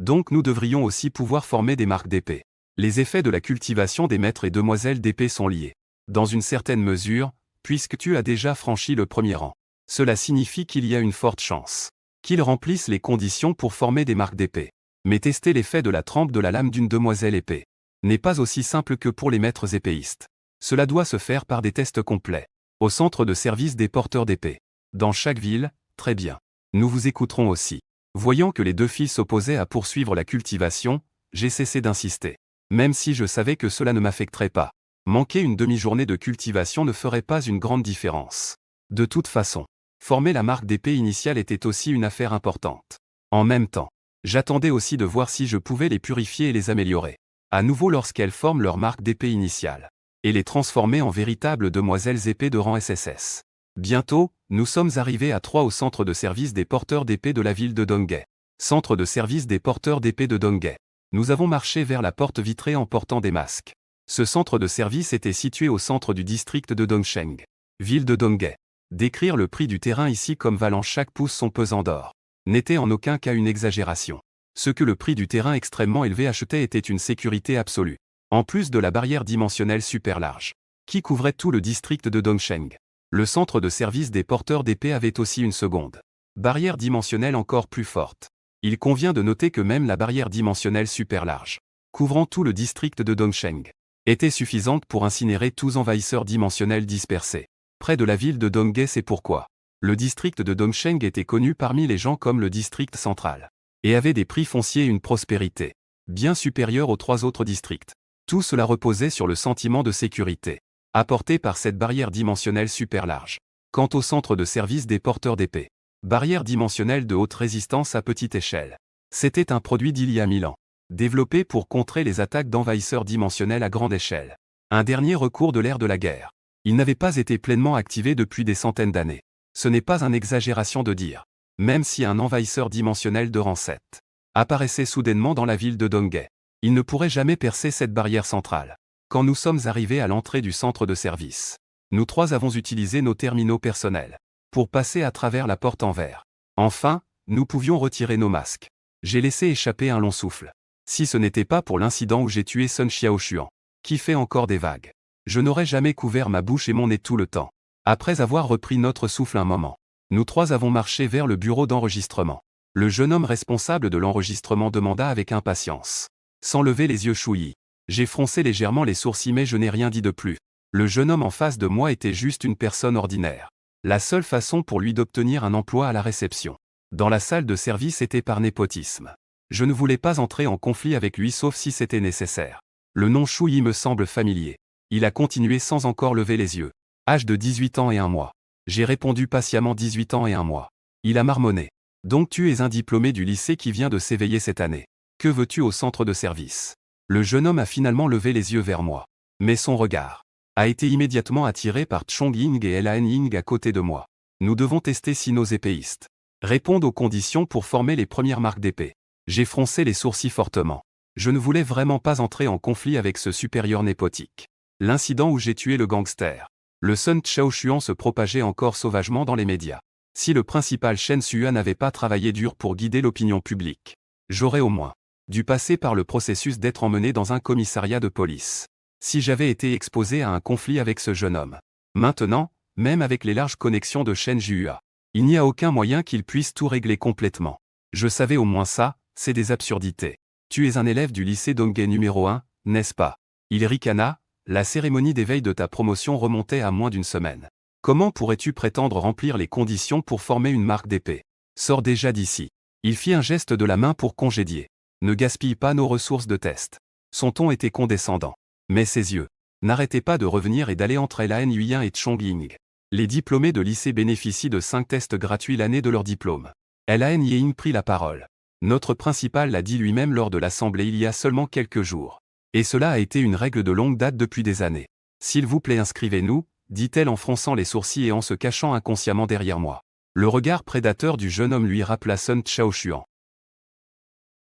Donc nous devrions aussi pouvoir former des marques d'épée. Les effets de la cultivation des maîtres et demoiselles d'épée sont liés. Dans une certaine mesure, puisque tu as déjà franchi le premier rang. Cela signifie qu'il y a une forte chance qu'ils remplissent les conditions pour former des marques d'épée. Mais tester l'effet de la trempe de la lame d'une demoiselle épée n'est pas aussi simple que pour les maîtres épéistes. Cela doit se faire par des tests complets. Au centre de service des porteurs d'épée. Dans chaque ville, très bien. Nous vous écouterons aussi. Voyant que les 2 filles s'opposaient à poursuivre la cultivation, j'ai cessé d'insister. Même si je savais que cela ne m'affecterait pas. Manquer une demi-journée de cultivation ne ferait pas une grande différence. De toute façon, former la marque d'épée initiale était aussi une affaire importante. En même temps, j'attendais aussi de voir si je pouvais les purifier et les améliorer. À nouveau lorsqu'elles forment leur marque d'épée initiale. Et les transformer en véritables demoiselles épées de rang SSS. Bientôt, nous sommes arrivés à 3 au centre de service des porteurs d'épée de la ville de Donghae. Centre de service des porteurs d'épée de Donghae. Nous avons marché vers la porte vitrée en portant des masques. Ce centre de service était situé au centre du district de Dongsheng. Ville de Donghae. Décrire le prix du terrain ici comme valant chaque pouce son pesant d'or n'était en aucun cas une exagération. Ce que le prix du terrain extrêmement élevé achetait était une sécurité absolue. En plus de la barrière dimensionnelle super large, qui couvrait tout le district de Dongsheng. Le centre de service des porteurs d'épée avait aussi une seconde barrière dimensionnelle encore plus forte. Il convient de noter que même la barrière dimensionnelle super large, couvrant tout le district de Dongsheng, était suffisante pour incinérer tous envahisseurs dimensionnels dispersés près de la ville de Donghae. C'est pourquoi le district de Dongsheng était connu parmi les gens comme le district central, et avait des prix fonciers et une prospérité bien supérieure aux 3 autres districts. Tout cela reposait sur le sentiment de sécurité apporté par cette barrière dimensionnelle super large. Quant au centre de service des porteurs d'épée, barrière dimensionnelle de haute résistance à petite échelle, c'était un produit d'il y a 1000 ans, développé pour contrer les attaques d'envahisseurs dimensionnels à grande échelle. Un dernier recours de l'ère de la guerre. Il n'avait pas été pleinement activé depuis des centaines d'années. Ce n'est pas une exagération de dire, même si un envahisseur dimensionnel de rang 7 apparaissait soudainement dans la ville de Donghae, il ne pourrait jamais percer cette barrière centrale. Quand nous sommes arrivés à l'entrée du centre de service, nous 3 avons utilisé nos terminaux personnels pour passer à travers la porte en verre. Enfin, nous pouvions retirer nos masques. J'ai laissé échapper un long souffle. Si ce n'était pas pour l'incident où j'ai tué Sun Xiaoshuan, qui fait encore des vagues, je n'aurais jamais couvert ma bouche et mon nez tout le temps. Après avoir repris notre souffle un moment, nous 3 avons marché vers le bureau d'enregistrement. Le jeune homme responsable de l'enregistrement demanda avec impatience, sans lever les yeux Chouyi. J'ai froncé légèrement les sourcils mais je n'ai rien dit de plus. Le jeune homme en face de moi était juste une personne ordinaire. La seule façon pour lui d'obtenir un emploi à la réception dans la salle de service était par népotisme. Je ne voulais pas entrer en conflit avec lui sauf si c'était nécessaire. Le nom Chouyi me semble familier. Il a continué sans encore lever les yeux. Âge de 18 ans et 1 mois. J'ai répondu patiemment 18 ans et 1 mois. Il a marmonné. Donc tu es un diplômé du lycée qui vient de s'éveiller cette année. Que veux-tu au centre de service ? Le jeune homme a finalement levé les yeux vers moi. Mais son regard a été immédiatement attiré par Chong Ying et Lan Ying à côté de moi. Nous devons tester si nos épéistes répondent aux conditions pour former les premières marques d'épée. J'ai froncé les sourcils fortement. Je ne voulais vraiment pas entrer en conflit avec ce supérieur népotique. L'incident où j'ai tué le gangster, le Sun Xiaoshuan, se propageait encore sauvagement dans les médias. Si le principal Shen Sua n'avait pas travaillé dur pour guider l'opinion publique, j'aurais au moins dû passer par le processus d'être emmené dans un commissariat de police. Si j'avais été exposé à un conflit avec ce jeune homme. Maintenant, même avec les larges connexions de Shen Jua, il n'y a aucun moyen qu'il puisse tout régler complètement. Je savais au moins ça, c'est des absurdités. Tu es un élève du lycée Donghae numéro 1, n'est-ce pas ? Il ricana, la cérémonie d'éveil de ta promotion remontait à moins d'une semaine. Comment pourrais-tu prétendre remplir les conditions pour former une marque d'épée ? Sors déjà d'ici. Il fit un geste de la main pour congédier. Ne gaspille pas nos ressources de test. Son ton était condescendant. Mais ses yeux n'arrêtaient pas de revenir et d'aller entre Lan Yuyan et Chong Ying. Les diplômés de lycée bénéficient de 5 tests gratuits l'année de leur diplôme. Lan Ying prit la parole. Notre principal l'a dit lui-même lors de l'assemblée il y a seulement quelques jours. Et cela a été une règle de longue date depuis des années. S'il vous plaît, inscrivez-nous, dit-elle en fronçant les sourcils et en se cachant inconsciemment derrière moi. Le regard prédateur du jeune homme lui rappela Sun Xiaoshuan,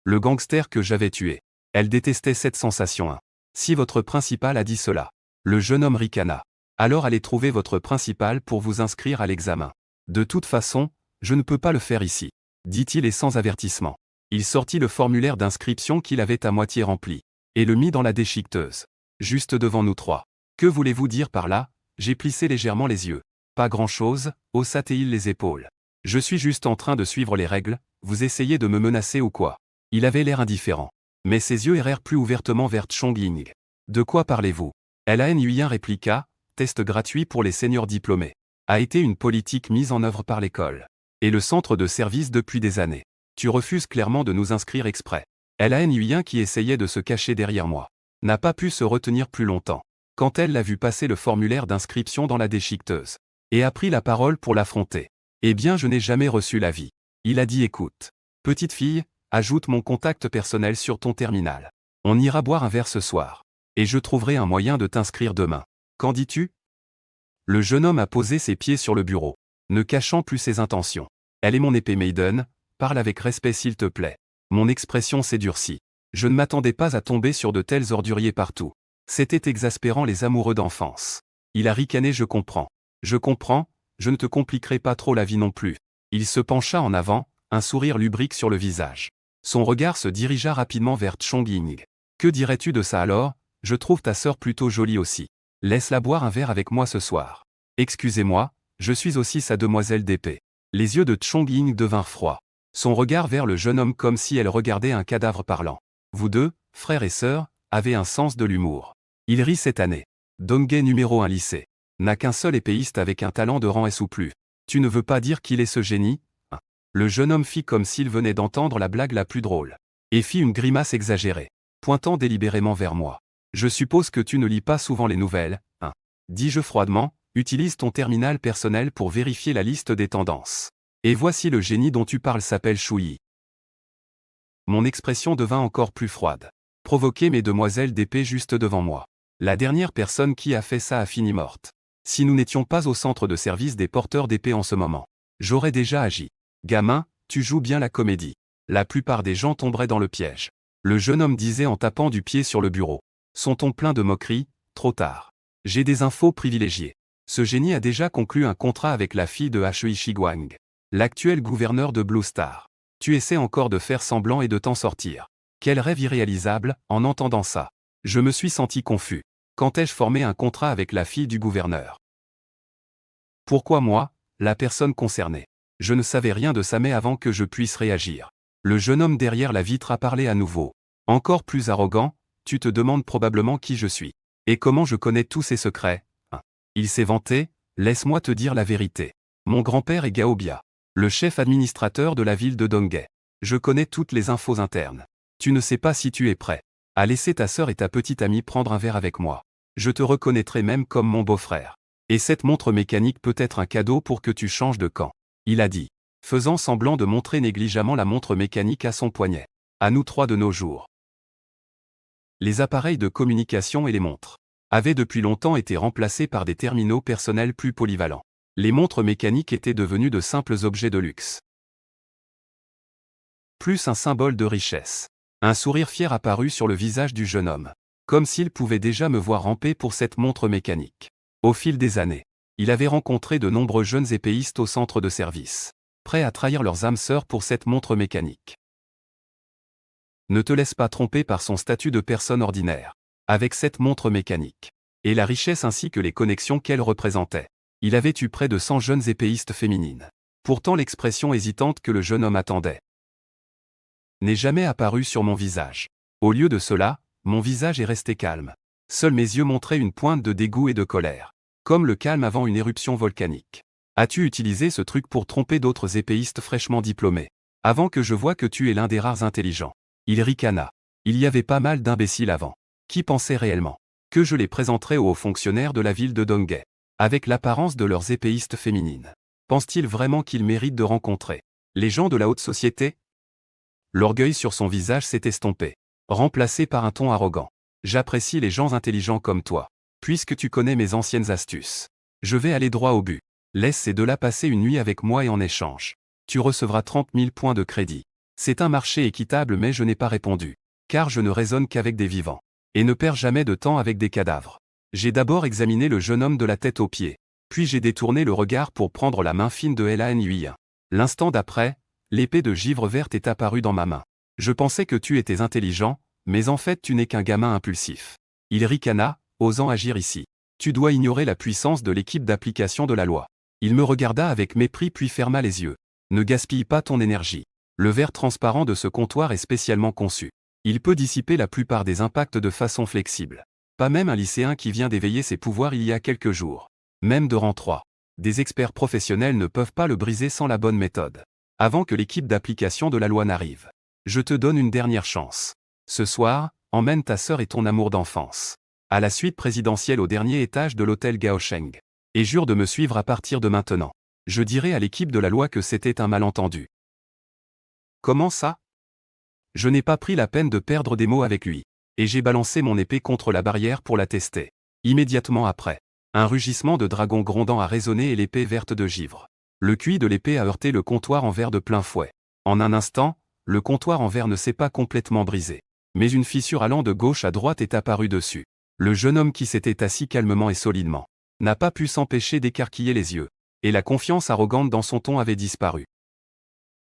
le gangster que j'avais tué. Elle détestait cette sensation. Si votre principal a dit cela, le jeune homme ricana. Alors allez trouver votre principal pour vous inscrire à l'examen. De toute façon, je ne peux pas le faire ici, dit-il et sans avertissement. Il sortit le formulaire d'inscription qu'il avait à moitié rempli, et le mit dans la déchiqueteuse, juste devant nous 3. Que voulez-vous dire par là ? J'ai plissé légèrement les yeux. Pas grand-chose, haussa-t-il les épaules. Je suis juste en train de suivre les règles, vous essayez de me menacer ou quoi ? Il avait l'air indifférent. Mais ses yeux errèrent plus ouvertement vers Chong Ying. De quoi parlez-vous ? Lan Yuyan répliqua, test gratuit pour les seniors diplômés. A été une politique mise en œuvre par l'école et le centre de service depuis des années. Tu refuses clairement de nous inscrire exprès. Lan Yuyan, qui essayait de se cacher derrière moi, n'a pas pu se retenir plus longtemps. Quand elle l'a vu passer le formulaire d'inscription dans la déchiqueteuse, et a pris la parole pour l'affronter. Eh bien, je n'ai jamais reçu l'avis. Il a dit, écoute, petite fille, ajoute mon contact personnel sur ton terminal. On ira boire un verre ce soir. Et je trouverai un moyen de t'inscrire demain. Qu'en dis-tu ? Le jeune homme a posé ses pieds sur le bureau, ne cachant plus ses intentions. Elle est mon épée Maiden, parle avec respect s'il te plaît. Mon expression s'est durcie. Je ne m'attendais pas à tomber sur de tels orduriers partout. C'était exaspérant les amoureux d'enfance. Il a ricané je comprends. Je comprends, je ne te compliquerai pas trop la vie non plus. Il se pencha en avant, un sourire lubrique sur le visage. Son regard se dirigea rapidement vers Chong-Ying. Que dirais-tu de ça alors? Je trouve ta sœur plutôt jolie aussi. Laisse-la boire un verre avec moi ce soir. Excusez-moi, je suis aussi sa demoiselle d'épée. Les yeux de Chong-Ying devinrent froids. Son regard vers le jeune homme comme si elle regardait un cadavre parlant. Vous deux, frères et sœurs, avez un sens de l'humour. Il rit cette année. Donghae numéro 1 lycée. N'a qu'un seul épéiste avec un talent de rang S ou plus. Tu ne veux pas dire qu'il est ce génie? Le jeune homme fit comme s'il venait d'entendre la blague la plus drôle. Et fit une grimace exagérée, pointant délibérément vers moi. Je suppose que tu ne lis pas souvent les nouvelles, hein? Dis-je froidement, utilise ton terminal personnel pour vérifier la liste des tendances. Et voici le génie dont tu parles s'appelle Shuyi. Mon expression devint encore plus froide. Provoquer mes demoiselles d'épée juste devant moi. La dernière personne qui a fait ça a fini morte. Si nous n'étions pas au centre de service des porteurs d'épée en ce moment, j'aurais déjà agi. Gamin, tu joues bien la comédie. La plupart des gens tomberaient dans le piège. Le jeune homme disait en tapant du pied sur le bureau. Son ton plein de moquerie, trop tard. J'ai des infos privilégiées. Ce génie a déjà conclu un contrat avec la fille de Hui Shiguang, l'actuel gouverneur de Blue Star. Tu essaies encore de faire semblant et de t'en sortir. Quel rêve irréalisable, en entendant ça. Je me suis senti confus. Quand ai-je formé un contrat avec la fille du gouverneur? Pourquoi moi, la personne concernée? Je ne savais rien de ça mais avant que je puisse réagir. Le jeune homme derrière la vitre a parlé à nouveau. Encore plus arrogant, tu te demandes probablement qui je suis. Et comment je connais tous ces secrets, hein? Il s'est vanté, laisse-moi te dire la vérité. Mon grand-père est Gao Bia, le chef administrateur de la ville de Donghae. Je connais toutes les infos internes. Tu ne sais pas si tu es prêt à laisser ta sœur et ta petite amie prendre un verre avec moi. Je te reconnaîtrai même comme mon beau-frère. Et cette montre mécanique peut être un cadeau pour que tu changes de camp. Il a dit, faisant semblant de montrer négligemment la montre mécanique à son poignet. À nous trois de nos jours. Les appareils de communication et les montres avaient depuis longtemps été remplacés par des terminaux personnels plus polyvalents. Les montres mécaniques étaient devenues de simples objets de luxe. Plus un symbole de richesse. Un sourire fier apparut sur le visage du jeune homme. Comme s'il pouvait déjà me voir ramper pour cette montre mécanique. Au fil des années, il avait rencontré de nombreux jeunes épéistes au centre de service, prêts à trahir leurs âmes sœurs pour cette montre mécanique. Ne te laisse pas tromper par son statut de personne ordinaire. Avec cette montre mécanique, et la richesse ainsi que les connexions qu'elle représentait, il avait eu près de 100 jeunes épéistes féminines. Pourtant l'expression hésitante que le jeune homme attendait n'est jamais apparue sur mon visage. Au lieu de cela, mon visage est resté calme. Seuls mes yeux montraient une pointe de dégoût et de colère. Comme le calme avant une éruption volcanique. As-tu utilisé ce truc pour tromper d'autres épéistes fraîchement diplômés? Avant que je voie que tu es l'un des rares intelligents. Il ricana. Il y avait pas mal d'imbéciles avant. Qui pensaient réellement que je les présenterais aux hauts fonctionnaires de la ville de Donghae, avec l'apparence de leurs épéistes féminines? Pense-t-il vraiment qu'ils méritent de rencontrer les gens de la haute société? L'orgueil sur son visage s'est estompé, remplacé par un ton arrogant. J'apprécie les gens intelligents comme toi. Puisque tu connais mes anciennes astuces, je vais aller droit au but. Laisse ces deux-là passer une nuit avec moi et en échange, tu recevras 30 000 points de crédit. C'est un marché équitable mais je n'ai pas répondu. Car je ne raisonne qu'avec des vivants. Et ne perds jamais de temps avec des cadavres. J'ai d'abord examiné le jeune homme de la tête aux pieds. Puis j'ai détourné le regard pour prendre la main fine de Lan Yuan. L'instant d'après, l'épée de givre verte est apparue dans ma main. Je pensais que tu étais intelligent, mais en fait tu n'es qu'un gamin impulsif. Il ricana, osant agir ici. Tu dois ignorer la puissance de l'équipe d'application de la loi. Il me regarda avec mépris puis ferma les yeux. Ne gaspille pas ton énergie. Le verre transparent de ce comptoir est spécialement conçu. Il peut dissiper la plupart des impacts de façon flexible. Pas même un lycéen qui vient d'éveiller ses pouvoirs il y a quelques jours. Même de rang 3. Des experts professionnels ne peuvent pas le briser sans la bonne méthode. Avant que l'équipe d'application de la loi n'arrive. Je te donne une dernière chance. Ce soir, emmène ta sœur et ton amour d'enfance à la suite présidentielle au dernier étage de l'hôtel Gaosheng. Et jure de me suivre à partir de maintenant. Je dirai à l'équipe de la loi que c'était un malentendu. Comment ça? Je n'ai pas pris la peine de perdre des mots avec lui. Et j'ai balancé mon épée contre la barrière pour la tester. Immédiatement après. Un rugissement de dragon grondant a résonné et l'épée verte de givre. Le cuit de l'épée a heurté le comptoir en verre de plein fouet. En un instant, le comptoir en verre ne s'est pas complètement brisé. Mais une fissure allant de gauche à droite est apparue dessus. Le jeune homme qui s'était assis calmement et solidement n'a pas pu s'empêcher d'écarquiller les yeux. Et la confiance arrogante dans son ton avait disparu.